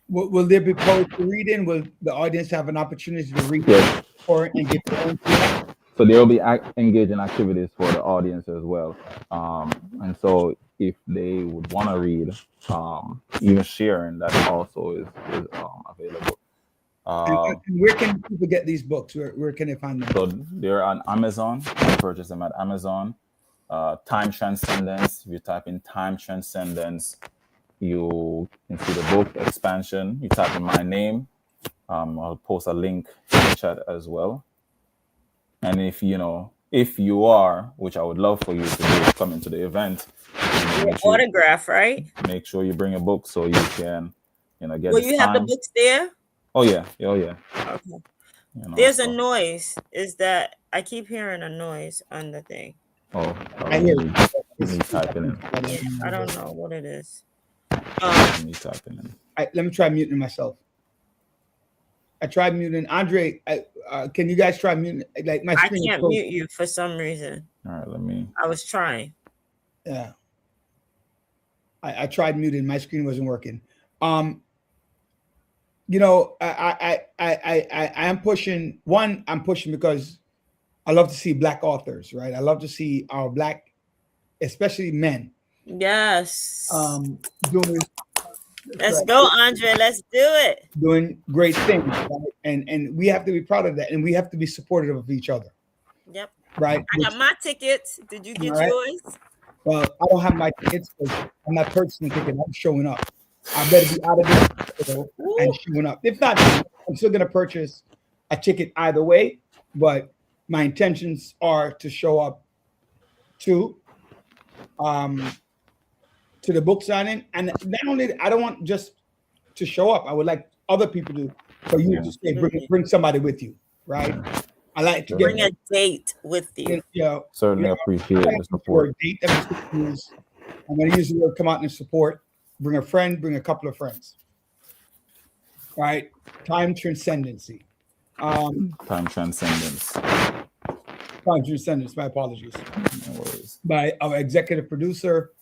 Speaker 1: will there be poetry reading? Will the audience have an opportunity to read and get their own feedback?
Speaker 4: So there will be engaging activities for the audience as well. And so if they would want to read, even sharing, that also is available.
Speaker 1: And where can people get these books? Where can they find them?
Speaker 4: So they're on Amazon. You can purchase them at Amazon. Time Transcendence. If you type in Time Transcendence, you can see the book Expansion. You type in my name. I'll post a link in the chat as well. And if you are, which I would love for you to do, come into the event.
Speaker 3: Autograph, right?
Speaker 4: Make sure you bring a book so you can, get.
Speaker 3: Will you have the books there?
Speaker 4: Oh yeah. Okay.
Speaker 3: There's a noise. Is that I keep hearing a noise on the thing.
Speaker 4: Oh,
Speaker 1: I hear
Speaker 4: me typing in.
Speaker 3: I don't know what it is.
Speaker 4: Me typing in.
Speaker 1: Let me try muting myself. I tried muting Andre. Can you guys try muting? Like my screen.
Speaker 3: I can't mute you for some reason.
Speaker 4: All right,
Speaker 3: I was trying.
Speaker 1: Yeah. I tried muting. My screen wasn't working. I am pushing. One, I'm pushing because I love to see Black authors, right? I love to see our Black, especially men.
Speaker 3: Yes.
Speaker 1: Doing.
Speaker 3: Let's go, Andre. Let's do it.
Speaker 1: Doing great things, right? And we have to be proud of that, and we have to be supportive of each other.
Speaker 3: Yep.
Speaker 1: Right.
Speaker 3: I got my tickets. Did you get yours?
Speaker 1: Well, I don't have my tickets because I'm not purchasing a ticket. I'm showing up. I better be out of this and showing up. If not, I'm still going to purchase a ticket either way. But my intentions are to show up too. to the book signing. And not only, I don't want just to show up. I would like other people to, for you to say, bring somebody with you, right? I like to
Speaker 3: bring a date with you.
Speaker 4: Certainly appreciate the support.
Speaker 1: I'm going to use the word come out and support. Bring a friend, bring a couple of friends. Right? Time transcendency.
Speaker 4: Time transcendence.
Speaker 1: Time transcendence. My apologies.
Speaker 4: No worries.
Speaker 1: By our executive producer.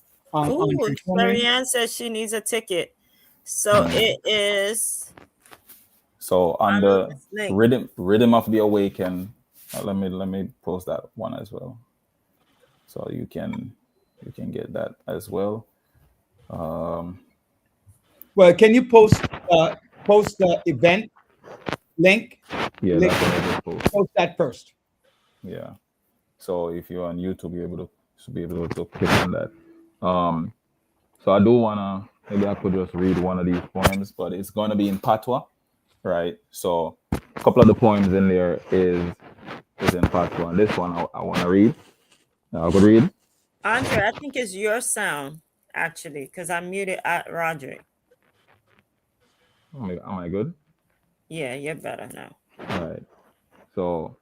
Speaker 3: Marianne says she needs a ticket. So it is.
Speaker 4: So on the rhythm of the awaken, let me post that one as well, so you can get that as well.
Speaker 1: Well, can you post the event link?
Speaker 4: Yeah,
Speaker 1: link.
Speaker 4: That's what I just
Speaker 1: post that first.
Speaker 4: Yeah. So if you're on YouTube, you're should be able to click on that. So I do wanna, maybe I could just read one of these poems, but it's gonna be in Patois, right? So a couple of the poems in there is in Patois. And this one I want to read. I could read.
Speaker 3: Andre, I think it's your sound actually, because I muted at Roderick.
Speaker 4: Am I good?
Speaker 3: Yeah, you're better now.
Speaker 4: All right. So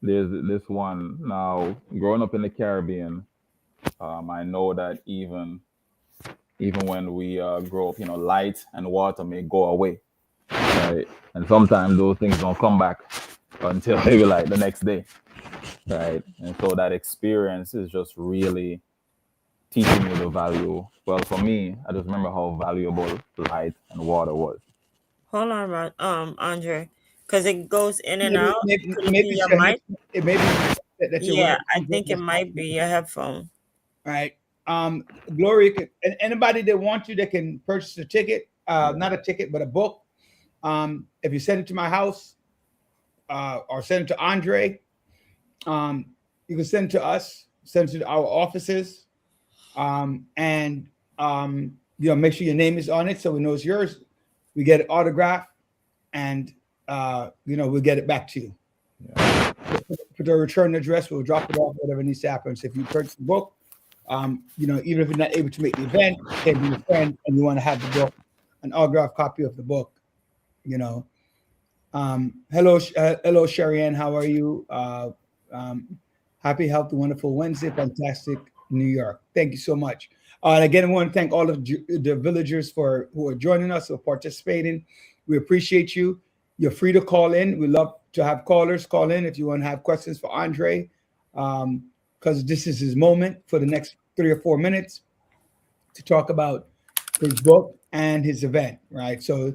Speaker 4: there's this one. Now, growing up in the Caribbean, I know that even when we grow up, light and water may go away, right? And sometimes those things don't come back until maybe like the next day, right? And so that experience is just really teaching me the value. Well, for me, I just remember how valuable light and water was.
Speaker 3: Hold on, Andre, because it goes in and out.
Speaker 1: Maybe
Speaker 3: your mic.
Speaker 1: It may be that
Speaker 3: yeah, I think it might be your headphone.
Speaker 1: All right. Gloria, and anybody that wants you, that can purchase a ticket, not a ticket, but a book. If you send it to my house, or send it to Andre, you can send it to us, send it to our offices, and make sure your name is on it so we know it's yours. We get it autographed, and we'll get it back to you.
Speaker 4: Yeah.
Speaker 1: For the return address, we'll drop it off, whatever needs to happen. So if you purchase the book, even if you're not able to make the event, you can be a friend and you want to have the book, an autographed copy of the book. Hello, Sherry Ann, how are you? Happy, healthy, wonderful Wednesday, fantastic New York. Thank you so much. And again, I want to thank all of the villagers who are joining us or participating. We appreciate you. You're free to call in. We love to have callers call in if you want to have questions for Andre, because this is his moment for the next 3 or 4 minutes to talk about his book and his event, right? So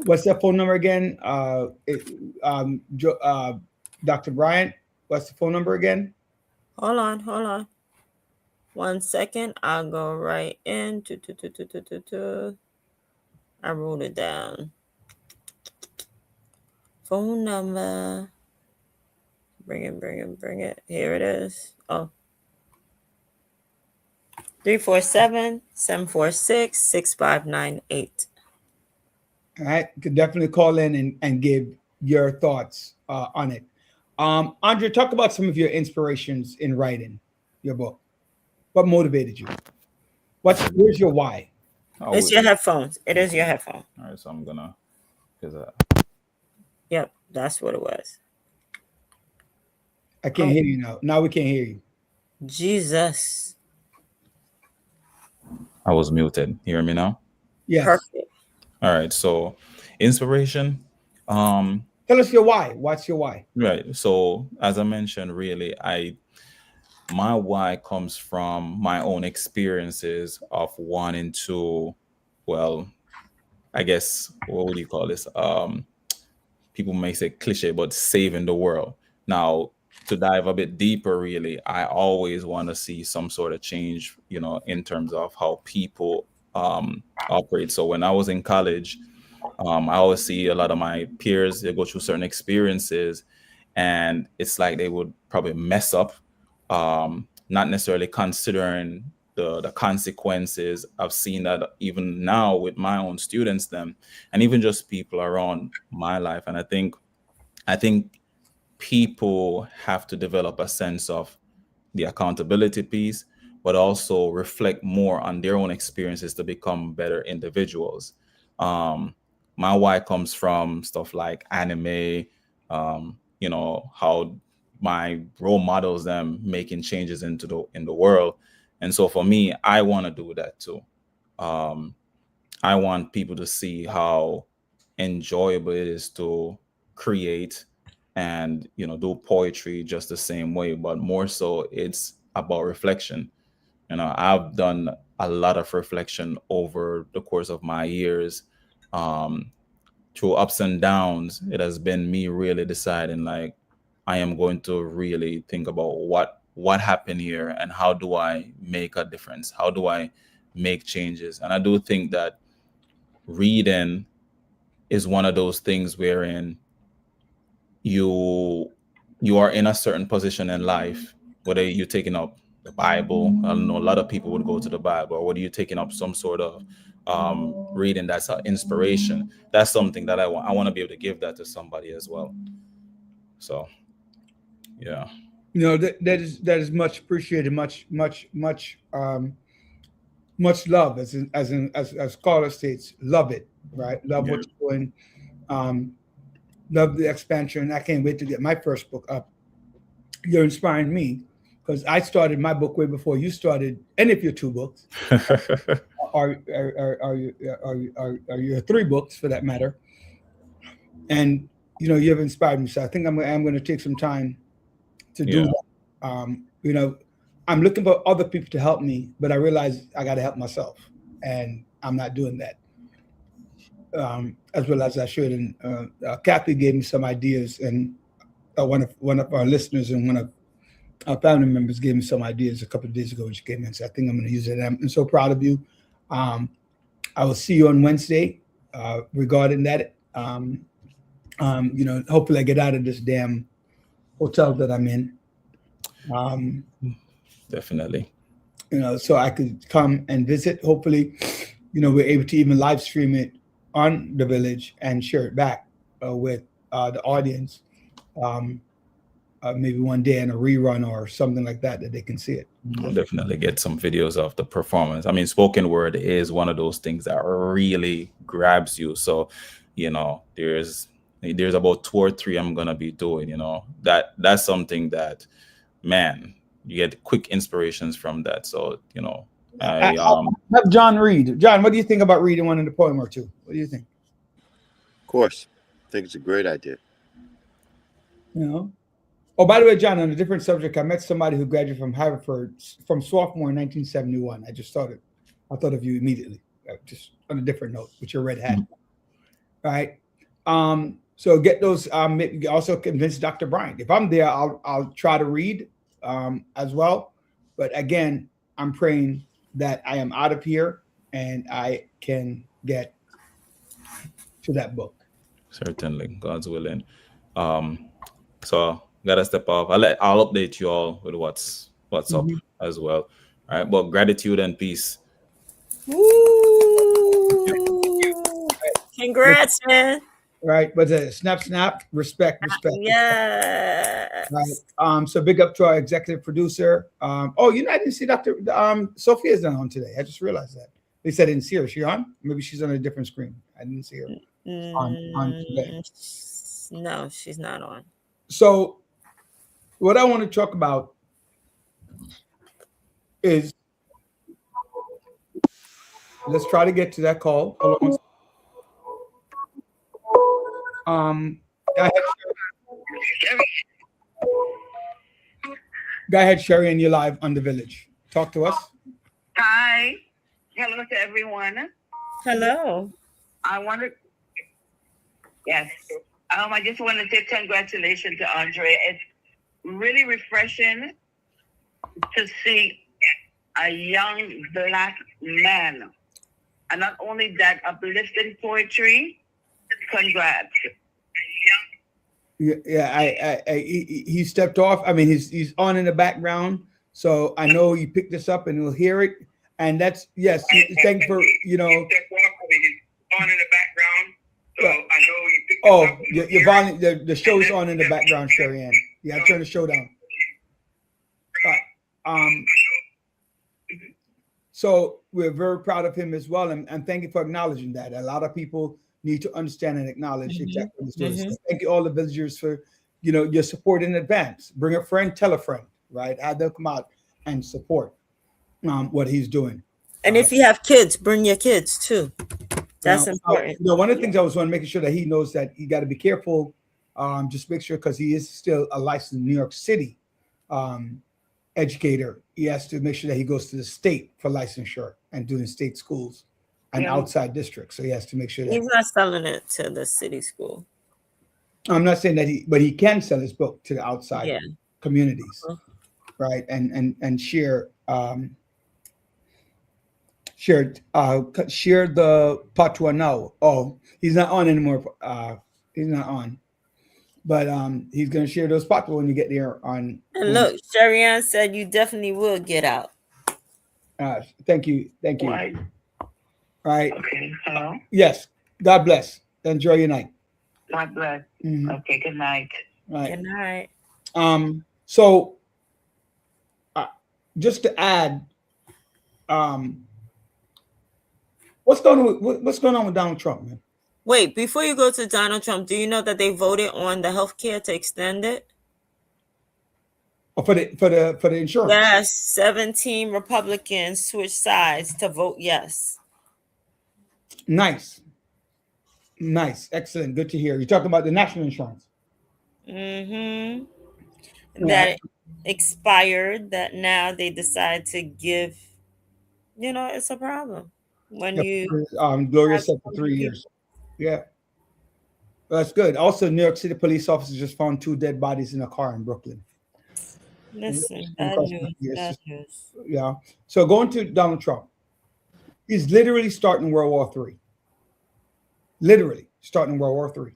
Speaker 1: what's that phone number again? Dr. Bryant, what's the phone number again?
Speaker 3: Hold on. 1 second. I'll go right in. I wrote it down. Phone number. Bring it. Here it is. Oh. 347-746-6598.
Speaker 1: All right. You can definitely call in and give your thoughts on it. Andre, talk about some of your inspirations in writing your book. What motivated you? Where's your why?
Speaker 3: It's your headphones. It is your headphone.
Speaker 4: All right, so I'm gonna,
Speaker 3: Yep, that's what it was.
Speaker 1: I can't hear you now. Now we can't hear you.
Speaker 3: Jesus.
Speaker 4: I was muted. Hear me now?
Speaker 1: Yes.
Speaker 3: Perfect.
Speaker 4: All right. So inspiration.
Speaker 1: Tell us your why. What's your why?
Speaker 4: Right. So as I mentioned, really, my why comes from my own experiences of wanting to, well, I guess, what would you call this? People may say cliche, but saving the world. Now, to dive a bit deeper, really, I always want to see some sort of change, in terms of how people operate. So when I was in college, I always see a lot of my peers, they go through certain experiences, and it's like they would probably mess up, not necessarily considering the consequences. I've seen that even now with my own students, and even just people around my life. And I think people have to develop a sense of the accountability piece, but also reflect more on their own experiences to become better individuals. My why comes from stuff like anime, how my role models them making changes in the world. And so for me, I want to do that too. I want people to see how enjoyable it is to create and do poetry just the same way, but more so it's about reflection. I've done a lot of reflection over the course of my years. Through ups and downs, it has been me really deciding, like, I am going to really think about what happened here and how do I make a difference? How do I make changes? And I do think that reading is one of those things wherein you are in a certain position in life, whether you're taking up the Bible. I don't know, a lot of people would go to the Bible, or whether you're taking up some sort of reading that's an inspiration. That's something that I want to be able to give that to somebody as well. So yeah,
Speaker 1: that is much appreciated, much love, as Carla states, love it, right? Love what you're doing, love the expansion. I can't wait to get my first book up. You're inspiring me because I started my book way before you started any of your 2 books, or your 3 books for that matter. And you have inspired me. So I think I'm going to take some time to do that. I'm looking for other people to help me, but I realize I got to help myself, and I'm not doing that as well as I should. And Kathy gave me some ideas, and one of our listeners and one of our family members gave me some ideas a couple of days ago when she came in. So I think I'm going to use it. I'm so proud of you. I will see you on Wednesday regarding that. Hopefully I get out of this damn hotel that I'm in.
Speaker 4: Definitely.
Speaker 1: So I could come and visit. Hopefully, we're able to even live stream it on the Village and share it back with the audience. Maybe one day in a rerun or something like that they can see it.
Speaker 4: I'll definitely get some videos of the performance. I mean, spoken word is one of those things that really grabs you. So, there's about 2 or 3 I'm gonna be doing. That's something that, man, you get quick inspirations from that. So, I
Speaker 1: have John read. John, what do you think about reading one in the poem or 2? What do you think?
Speaker 2: Of course, I think it's a great idea.
Speaker 1: Oh, by the way, John, on a different subject, I met somebody who graduated from Haverford from sophomore in 1971. I thought of you immediately, just on a different note with your red hat. All right. So get those. Also convince Dr. Bryant. If I'm there, I'll try to read as well. But again, I'm praying that I am out of here and I can get to that book.
Speaker 4: Certainly, God's willing. So gotta step off. I'll update you all with what's up as well. All right, but gratitude and peace.
Speaker 3: Woo! Congrats, man.
Speaker 1: Right, but snap, respect.
Speaker 3: Yes.
Speaker 1: Right. So big up to our executive producer. I didn't see Dr. Sophia's not on today. I just realized that. They said I didn't see her. Is she on? Maybe she's on a different screen. I didn't see her on today.
Speaker 3: No, she's not on.
Speaker 1: So what I want to talk about is, let's try to get to that call. Hold on. Go ahead, Sherry, and you're live on the Village. Talk to us.
Speaker 5: Hi. Hello to everyone.
Speaker 3: Hello.
Speaker 5: I just want to say congratulations to Andre. It's really refreshing to see a young Black man. And not only that, uplifting poetry. Congrats.
Speaker 1: Yeah, he stepped off. I mean, he's on in the background, so I know he picked this up and he'll hear it. And that's thank you for
Speaker 5: He's on in the background, so I know he picked this up.
Speaker 1: Your volume, the show's on in the background, Sherry Ann. Yeah, turn the show down. So we're very proud of him as well, and thank you for acknowledging that. A lot of people need to understand and acknowledge exactly what he's doing. So thank you all the villagers for, your support in advance. Bring a friend, tell a friend, right? Have them come out and support what he's doing.
Speaker 3: And if you have kids, bring your kids too. That's important.
Speaker 1: One of the things I was making sure that he knows that he got to be careful. Just make sure, because he is still a licensed New York City educator. He has to make sure that he goes to the state for licensure and doing state schools and outside districts. So he has to make sure that
Speaker 3: he's not selling it to the city school.
Speaker 1: I'm not saying that but he can sell his book to the outside communities, right? And share the Patwa now. Oh, he's not on anymore. He's not on. But he's going to share those Patwa when you get there on.
Speaker 3: And look, Sherry Ann said you definitely will get out.
Speaker 1: Thank you.
Speaker 5: Why?
Speaker 1: All right.
Speaker 5: Okay. Hello.
Speaker 1: Yes. God bless. Enjoy your night.
Speaker 5: God bless.
Speaker 1: Mm-hmm.
Speaker 5: Okay. Good night.
Speaker 1: Right.
Speaker 3: Good night.
Speaker 1: So just to add, what's going on with Donald Trump, man?
Speaker 3: Wait, before you go to Donald Trump, do you know that they voted on the health care to extend it?
Speaker 1: Oh, for the insurance?
Speaker 3: Yes, 17 Republicans switched sides to vote yes.
Speaker 1: Nice. Excellent. Good to hear. You're talking about the national insurance.
Speaker 3: Mm-hmm.
Speaker 1: Yeah.
Speaker 3: That expired, that now they decide to give, it's a problem. When
Speaker 1: Gloria said for 3 years. Yeah. Well, that's good. Also, New York City police officers just found 2 dead bodies in a car in Brooklyn.
Speaker 3: Listen, bad news.
Speaker 1: Yeah. So going to Donald Trump, he's literally starting World War III.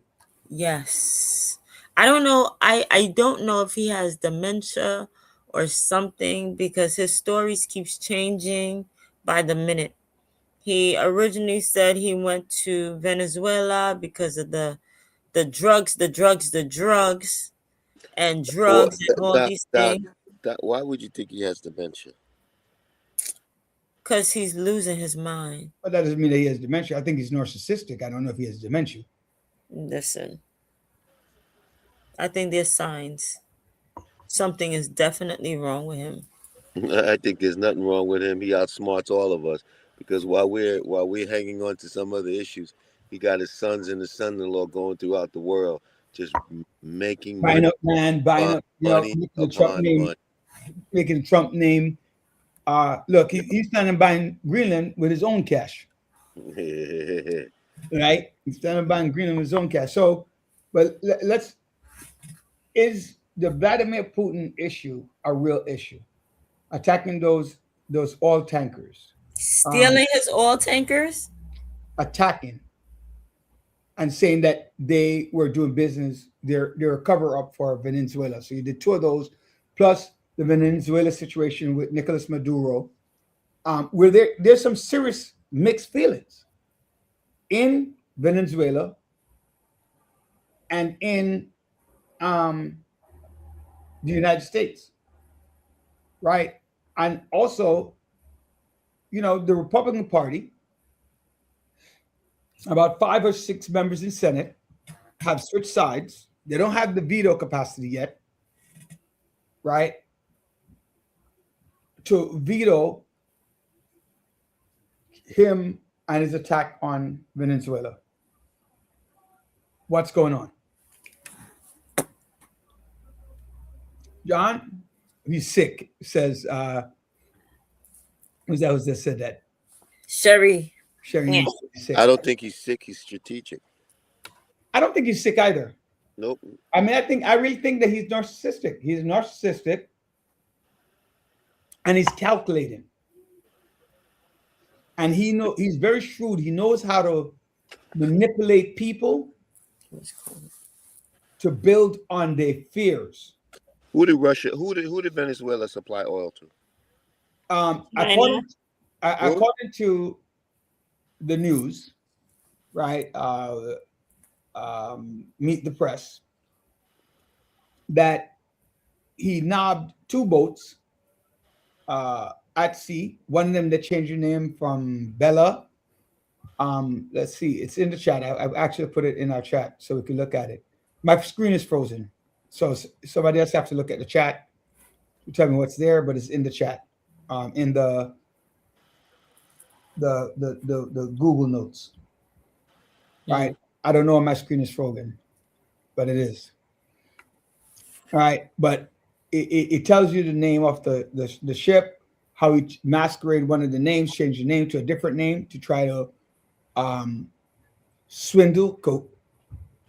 Speaker 3: Yes. I don't know. I don't know if he has dementia or something, because his stories keeps changing by the minute. He originally said he went to Venezuela because of the drugs, and all these things.
Speaker 2: Why would you think he has dementia?
Speaker 3: Because he's losing his mind.
Speaker 1: But that doesn't mean that he has dementia. I think he's narcissistic. I don't know if he has dementia.
Speaker 3: Listen, I think there's signs. Something is definitely wrong with him.
Speaker 2: I think there's nothing wrong with him. He outsmarts all of us, because while we're hanging on to some other issues, he got his sons and his son-in-law going throughout the world, just making
Speaker 1: buying up,
Speaker 2: money
Speaker 1: making the Trump name. Look, he's planning on buying Greenland with his own cash. Right? He's planning on buying Greenland with his own cash. So, but is the Vladimir Putin issue a real issue? Attacking those oil tankers.
Speaker 3: Stealing his oil tankers?
Speaker 1: Attacking and saying that they were doing business. They're a cover up for Venezuela. So you did 2 of those, plus the Venezuela situation with Nicolas Maduro, where there's some serious mixed feelings in Venezuela and in the United States, right? And also, the Republican Party, about 5 or 6 members in Senate have switched sides. They don't have the veto capacity yet, right, to veto him and his attack on Venezuela. What's going on? John, he's sick, says, who's that said that?
Speaker 3: Sherry.
Speaker 1: Yeah.
Speaker 2: I don't think he's sick. He's strategic.
Speaker 1: I don't think he's sick either.
Speaker 2: Nope.
Speaker 1: I really think that he's narcissistic. He's narcissistic, and he's calculating. And he's very shrewd. He knows how to manipulate people to build on their fears.
Speaker 2: Who did Venezuela supply oil to?
Speaker 1: According to the news, right? Meet the Press, that he knobbed 2 boats at sea. One of them that changed the name from Bella. Let's see. It's in the chat. I actually put it in our chat so we can look at it. My screen is frozen, so somebody else have to look at the chat to tell me what's there. But it's in the chat, in the Google Notes. Right. I don't know if my screen is frozen, but it is. All right, but it tells you the name of the ship, how he masqueraded one of the names, changed the name to a different name to try to swindle,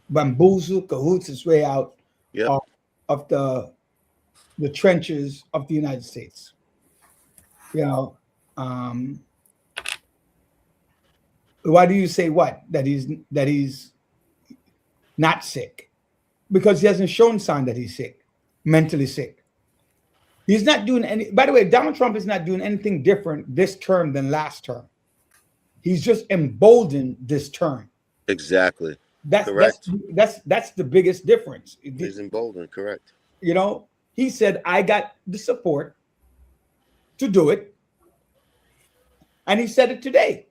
Speaker 1: bamboozle, cahoots his way out of the trenches of the United States. You know, why do you say what? That he's not sick? Because he hasn't shown sign that he's sick, mentally sick. He's not doing any. By the way, Donald Trump is not doing anything different this term than last term. He's just emboldened this term.
Speaker 2: Exactly.
Speaker 1: That's the biggest difference.
Speaker 2: He's emboldened, correct.
Speaker 1: You know, he said, I got the support to do it. And he said it today.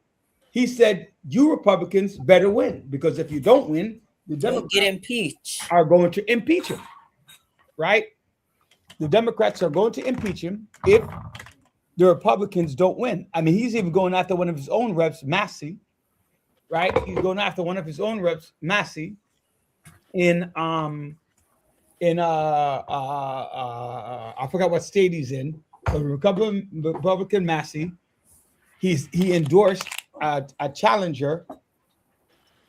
Speaker 1: He said, you Republicans better win, because if you don't win, the Democrats
Speaker 3: get impeached.
Speaker 1: Are going to impeach him, right? The Democrats are going to impeach him if the Republicans don't win. I mean, he's even going after one of his own reps, Massey, right? He's going after one of his own reps, Massey, I forgot what state he's in. The Republican Massey. He endorsed a challenger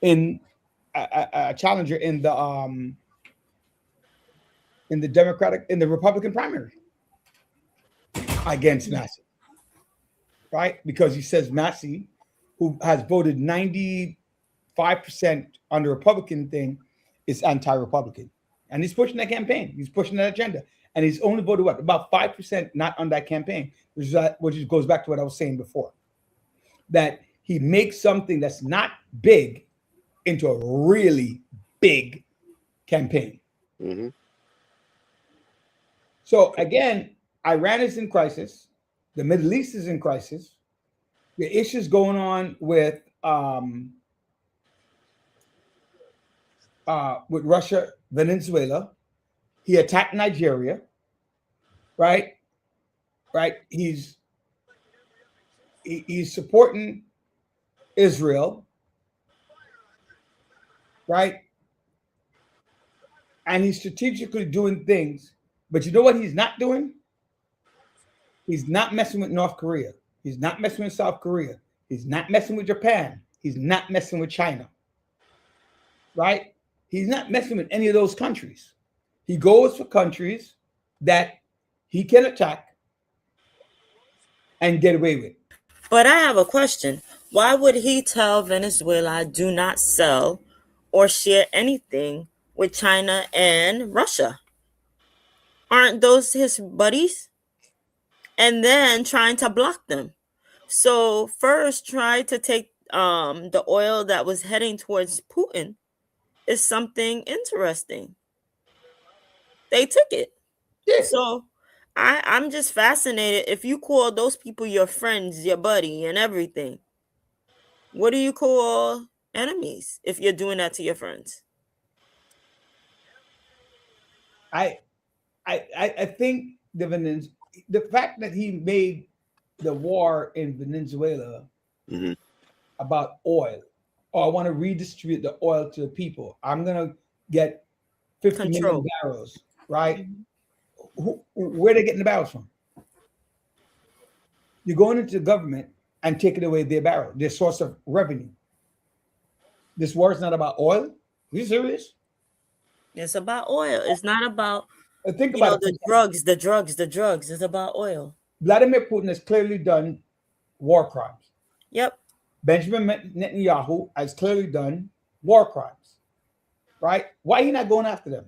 Speaker 1: in the Republican primary against Massey, right? Because he says Massey, who has voted 95% on the Republican thing, is anti-Republican, and he's pushing that campaign. He's pushing that agenda, and he's only voted about 5% not on that campaign, which goes back to what I was saying before, that he makes something that's not big into a really big campaign.
Speaker 2: Mm-hmm.
Speaker 1: So again, Iran is in crisis. The Middle East is in crisis. The issues going on with Russia, Venezuela. He attacked Nigeria, right? Right. He's supporting Israel, right? And he's strategically doing things. But you know what he's not doing? He's not messing with North Korea. He's not messing with South Korea. He's not messing with Japan. He's not messing with China, right? He's not messing with any of those countries. He goes for countries that he can attack and get away with.
Speaker 3: But I have a question. Why would he tell Venezuela do not sell or share anything with China and Russia? Aren't those his buddies? And then trying to block them. So first try to take the oil that was heading towards Putin is something interesting. They took it.
Speaker 1: Yeah.
Speaker 3: So I'm just fascinated. If you call those people your friends, your buddy, and everything, what do you call enemies if you're doing that to your friends?
Speaker 1: I think the fact that he made the war in Venezuela about oil, or I want to redistribute the oil to the people. I'm gonna get 50 million barrels, right? Where are they getting the barrels from? You're going into the government and taking away their barrel, their source of revenue. This war is not about oil. Are you serious?
Speaker 3: It's about oil. It's not about
Speaker 1: think about
Speaker 3: the drugs. It's about oil.
Speaker 1: Vladimir Putin has clearly done war crimes.
Speaker 3: Yep.
Speaker 1: Benjamin Netanyahu has clearly done war crimes. Right? Why are he not going after them?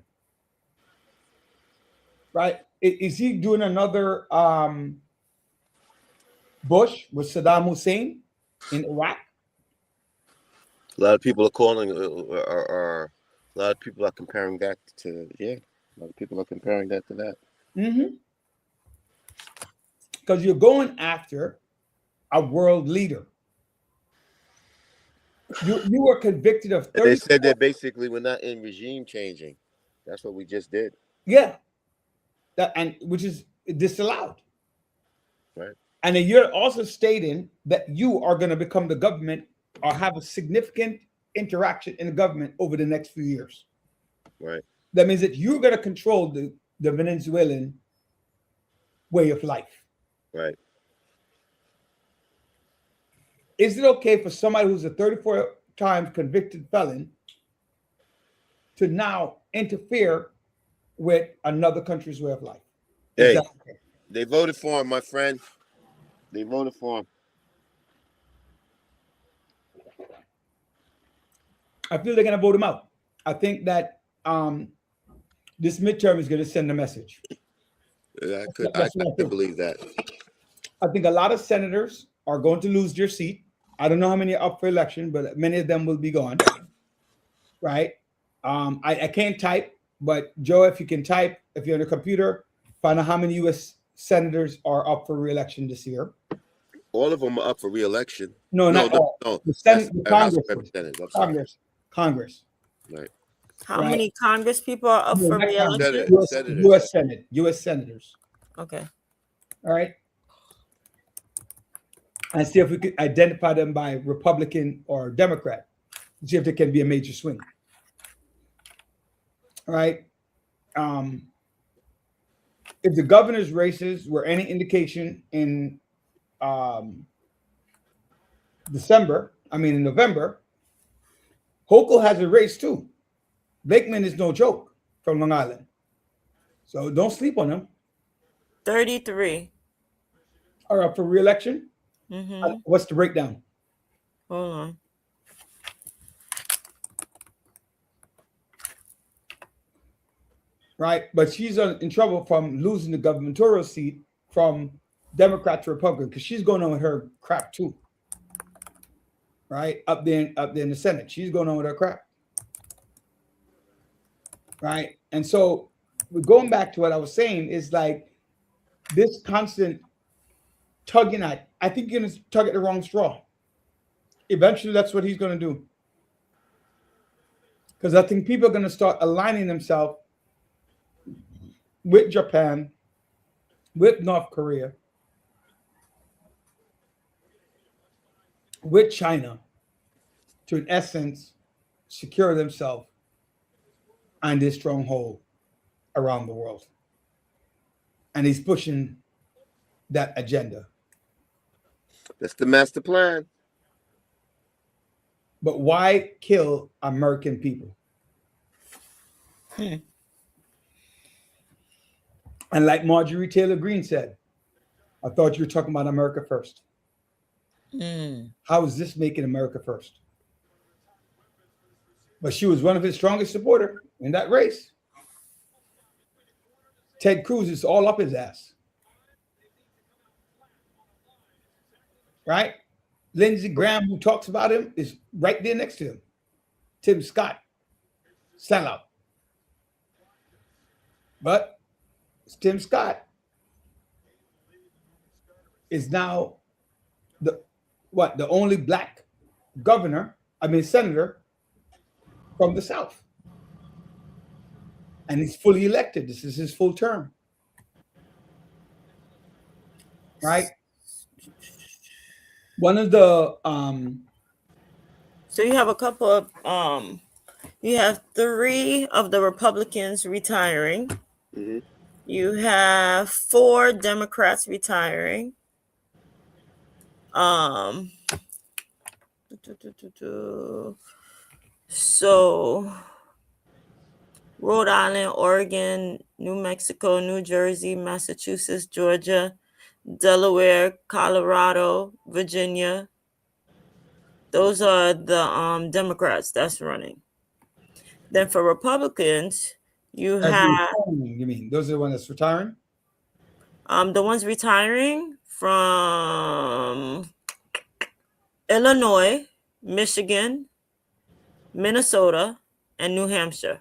Speaker 1: Right? Is he doing another Bush with Saddam Hussein in Iraq?
Speaker 2: A lot of people are calling, a lot of people are comparing that to, a lot of people are comparing that to that.
Speaker 1: Mm-hmm. because you're going after a world leader. You were convicted of 30.
Speaker 2: They said that basically we're not in regime changing. That's what we just did.
Speaker 1: Yeah. And which is disallowed.
Speaker 2: Right.
Speaker 1: And then you're also stating that you are going to become the government or have a significant interaction in the government over the next few years.
Speaker 2: Right.
Speaker 1: That means that you're going to control the Venezuelan way of life.
Speaker 2: Right.
Speaker 1: Is it okay for somebody who's a 34 times convicted felon to now interfere with another country's way of life?
Speaker 2: Hey,
Speaker 1: Okay?
Speaker 2: they voted for him, my friend. They voted for him.
Speaker 1: I feel they're going to vote him out. I think that this midterm is going to send a message.
Speaker 2: I could believe that.
Speaker 1: I think a lot of senators are going to lose their seat. I don't know how many are up for election, but many of them will be gone. Right? I can't type, but Joe, if you can type, if you're on a computer, find out how many U.S. senators are up for re-election this year.
Speaker 2: All of them are up for re-election.
Speaker 1: No, not all.
Speaker 2: No.
Speaker 1: The Congress.
Speaker 2: Right.
Speaker 3: How many Congress people are up for re-election?
Speaker 1: U.S. senators.
Speaker 3: Okay.
Speaker 1: All right. And see if we could identify them by Republican or Democrat. See if there can be a major swing. All right. If the governor's races were any indication in November, Hochul has a race too. Blakeman is no joke from Long Island. So don't sleep on him.
Speaker 3: 33
Speaker 1: are up for re-election.
Speaker 3: Mm-hmm.
Speaker 1: What's the breakdown?
Speaker 3: Hold on.
Speaker 1: Right, but she's in trouble from losing the gubernatorial seat from Democrat to Republican because she's going on with her crap too. Right, up there in the Senate, she's going on with her crap. Right, and so we're going back to what I was saying is like this constant tugging at. I think you're going to tug at the wrong straw. Eventually, that's what he's going to do. Because I think people are going to start aligning themselves with Japan, with North Korea, with China, to in essence secure themselves on this stronghold around the world. And he's pushing that agenda.
Speaker 2: That's the master plan.
Speaker 1: But why kill American people? And like Marjorie Taylor Greene said, I thought you were talking about America first. How is this making America first? But she was one of his strongest supporters in that race. Ted Cruz is all up his ass. Right? Lindsey Graham, who talks about him, is right there next to him. Tim Scott, sellout. But Tim Scott is now the only black senator from the South. And he's fully elected. This is his full term. Right? One of the
Speaker 3: so you have a couple of you have 3 of the Republicans retiring.
Speaker 2: Mm-hmm.
Speaker 3: You have 4 Democrats retiring. So Rhode Island, Oregon, New Mexico, New Jersey, Massachusetts, Georgia, Delaware, Colorado, Virginia. Those are the Democrats that's running. Then for Republicans, you
Speaker 1: mean those are the ones that's retiring?
Speaker 3: The ones retiring from Illinois, Michigan, Minnesota, and New Hampshire.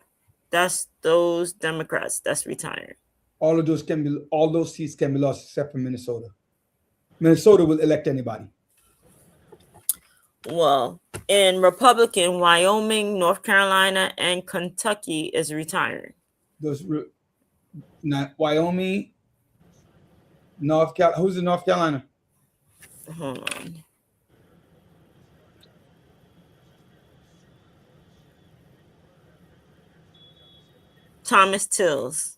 Speaker 3: That's those Democrats that's retiring.
Speaker 1: All those seats can be lost except for Minnesota. Minnesota will elect anybody.
Speaker 3: Well, in Republican, Wyoming, North Carolina, and Kentucky is retiring.
Speaker 1: Not Wyoming, North Carolina. Who's in North Carolina?
Speaker 3: Hold on. Thomas Tills.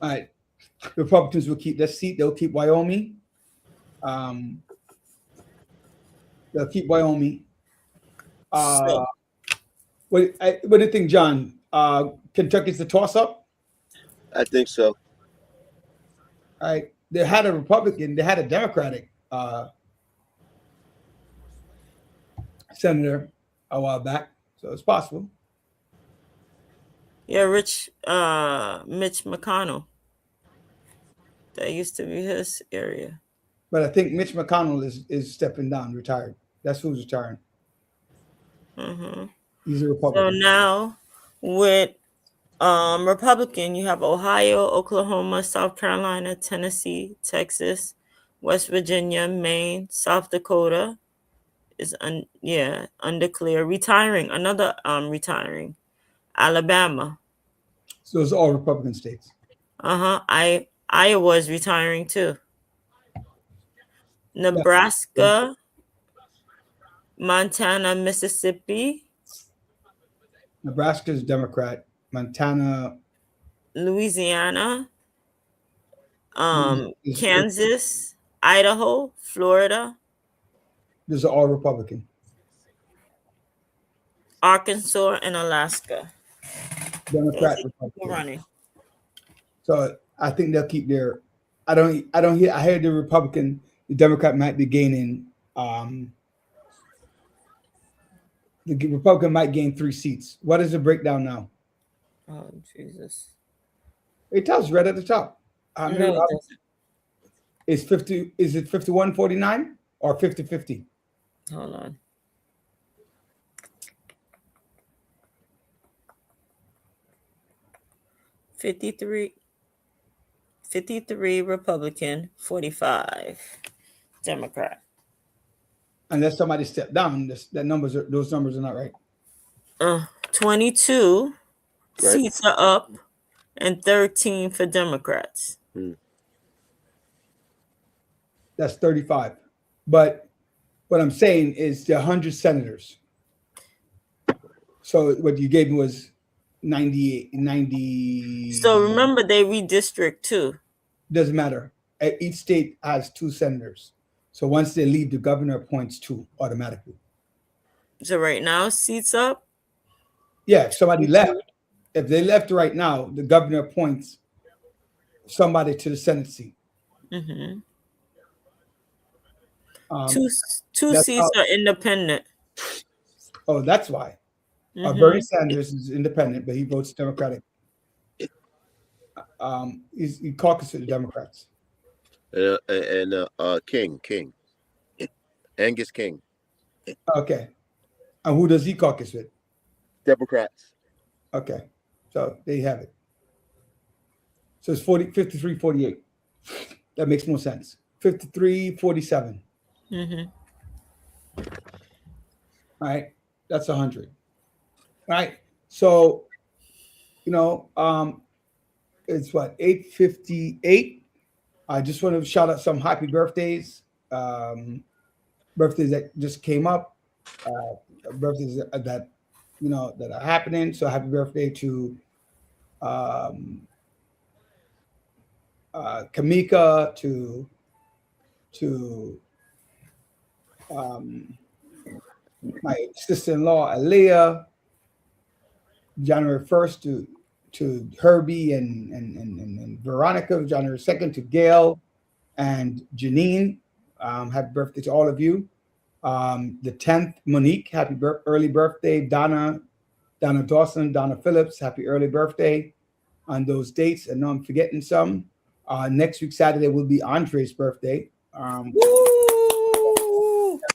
Speaker 1: All right. Republicans will keep that seat. They'll keep Wyoming. They'll keep Wyoming. What do you think, John? Kentucky's the toss-up?
Speaker 2: I think so.
Speaker 1: All right. They had a Republican. They had a Democratic senator a while back, so it's possible.
Speaker 3: Yeah, Mitch McConnell. That used to be his area.
Speaker 1: But I think Mitch McConnell is stepping down, retired. That's who's retiring.
Speaker 3: Mm-hmm.
Speaker 1: He's a Republican.
Speaker 3: So now with Republican, you have Ohio, Oklahoma, South Carolina, Tennessee, Texas, West Virginia, Maine, South Dakota is undeclared. Retiring, another retiring. Alabama.
Speaker 1: So those are all Republican states.
Speaker 3: Iowa is retiring too. Nebraska, Montana, Mississippi.
Speaker 1: Nebraska is Democrat. Montana,
Speaker 3: Louisiana, Kansas, Idaho, Florida.
Speaker 1: Those are all Republican.
Speaker 3: Arkansas and Alaska.
Speaker 1: Democrat,
Speaker 3: Republican. Running.
Speaker 1: So I think they'll keep their. I heard the Republican, the Democrat might be gaining. The Republican might gain 3 seats. What is the breakdown now?
Speaker 3: Oh Jesus!
Speaker 1: It tells you right at the top.
Speaker 3: No,
Speaker 1: it's 50. Is it 51-49 or 50-50?
Speaker 3: Hold on. $53 Republican, 45 Democrat.
Speaker 1: Unless somebody stepped down, those numbers are not right.
Speaker 3: 22 seats are up, and 13 for Democrats.
Speaker 1: That's 35. But what I'm saying is the 100 senators. So what you gave me was 90.
Speaker 3: So remember, they redistrict too.
Speaker 1: Doesn't matter. Each state has 2 senators. So once they leave, the governor appoints 2 automatically.
Speaker 3: So right now, seats up?
Speaker 1: Yeah, if somebody left. If they left right now, the governor appoints somebody to the Senate seat.
Speaker 3: Mm-hmm. Two seats are independent.
Speaker 1: Oh, that's why.
Speaker 3: Mm-hmm.
Speaker 1: Bernie Sanders is independent, but he votes Democratic. He caucuses with the Democrats.
Speaker 2: King. Angus King.
Speaker 1: Okay. And who does he caucus with?
Speaker 2: Democrats.
Speaker 1: Okay. So there you have it. So it's 53-48. That makes more sense. 53-47.
Speaker 3: Mm-hmm.
Speaker 1: All right. That's 100. All right. So, it's what, 8:58. I just want to shout out some happy birthdays. Birthdays that just came up. Birthdays that that are happening. So happy birthday to Kamika, to my sister-in-law Aaliyah. January 1st to Herbie and Veronica. January 2nd to Gail and Janine. Happy birthday to all of you. The 10th, Monique, happy early birthday. Donna Dawson, Donna Phillips, happy early birthday on those dates. I know I'm forgetting some. Next week, Saturday, will be Andre's birthday.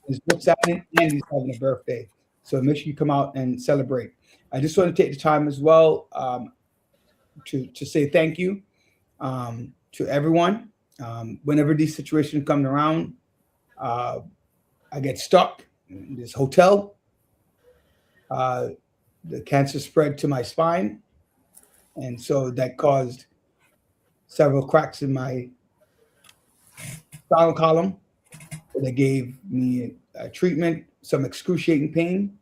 Speaker 1: His book signing, and he's having a birthday. So make sure you come out and celebrate. I just want to take the time as well to say thank you to everyone. Whenever these situations come around, I get stuck in this hotel. The cancer spread to my spine, and so that caused several cracks in my spinal column. They gave me a treatment, some excruciating pain.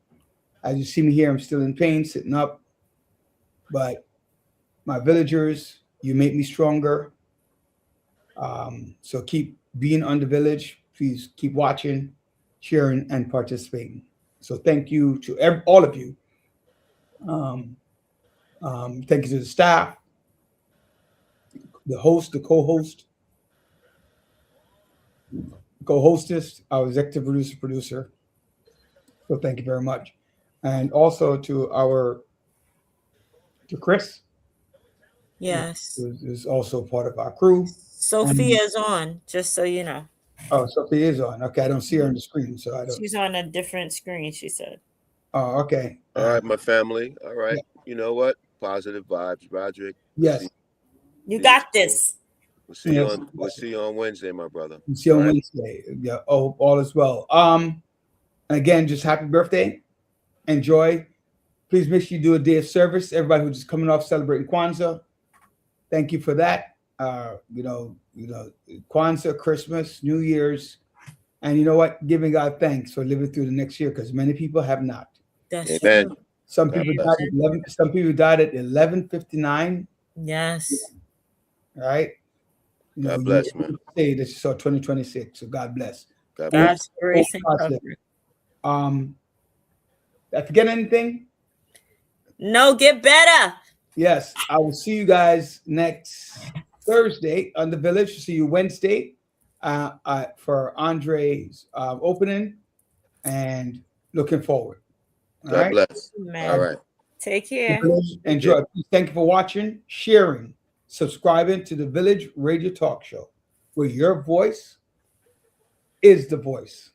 Speaker 1: As you see me here, I'm still in pain, sitting up. But my villagers, you make me stronger. So keep being on the village. Please keep watching, sharing, and participating. So thank you to all of you. Thank you to the staff, the host, the co-host, co-hostess, our executive producer. So thank you very much. And also to Chris.
Speaker 3: Yes.
Speaker 1: Who's also part of our crew.
Speaker 3: Sophia's on, just so you know.
Speaker 1: Oh, Sophia is on. Okay, I don't see her on the screen, so I don't.
Speaker 3: She's on a different screen, she said.
Speaker 1: Oh, okay.
Speaker 2: All right, my family. All right. Yeah. You know what? Positive vibes, Roderick.
Speaker 1: Yes.
Speaker 3: You got this.
Speaker 2: We'll see you on. We'll see you on Wednesday, my brother.
Speaker 1: We'll see you on Wednesday. Yeah. Oh, all is well. Again, just happy birthday. Enjoy. Please make sure you do a day of service. Everybody who's just coming off celebrating Kwanzaa, thank you for that. Kwanzaa, Christmas, New Year's, and you know what? Giving God thanks for living through the next year, because many people have not.
Speaker 3: That's
Speaker 2: Amen.
Speaker 3: true.
Speaker 1: Some people died at 11. Some people died at 11:59.
Speaker 3: Yes.
Speaker 1: Right.
Speaker 2: God bless, man.
Speaker 1: Say that you saw 2026. So God bless.
Speaker 3: God's grace and comfort.
Speaker 1: Did I forget anything?
Speaker 3: No, get better.
Speaker 1: Yes, I will see you guys next Thursday on the village. See you Wednesday for Andre's opening, and looking forward.
Speaker 2: God bless.
Speaker 3: Man.
Speaker 2: All right.
Speaker 3: Take care.
Speaker 1: Enjoy. Thank you for watching, sharing, subscribing to the Village Radio Talk Show, where your voice is the voice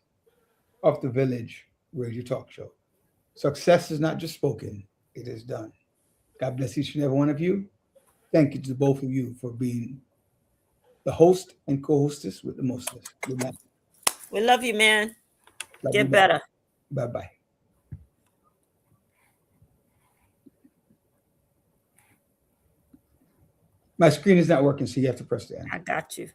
Speaker 1: of the Village Radio Talk Show. Success is not just spoken, it is done. God bless each and every one of you. Thank you to both of you for being the host and co-hostess with the mostest. Good night.
Speaker 3: We love you, man.
Speaker 1: Love
Speaker 3: Get
Speaker 1: you.
Speaker 3: better.
Speaker 1: Bye-bye. My screen is not working, so you have to press the end.
Speaker 3: I got you.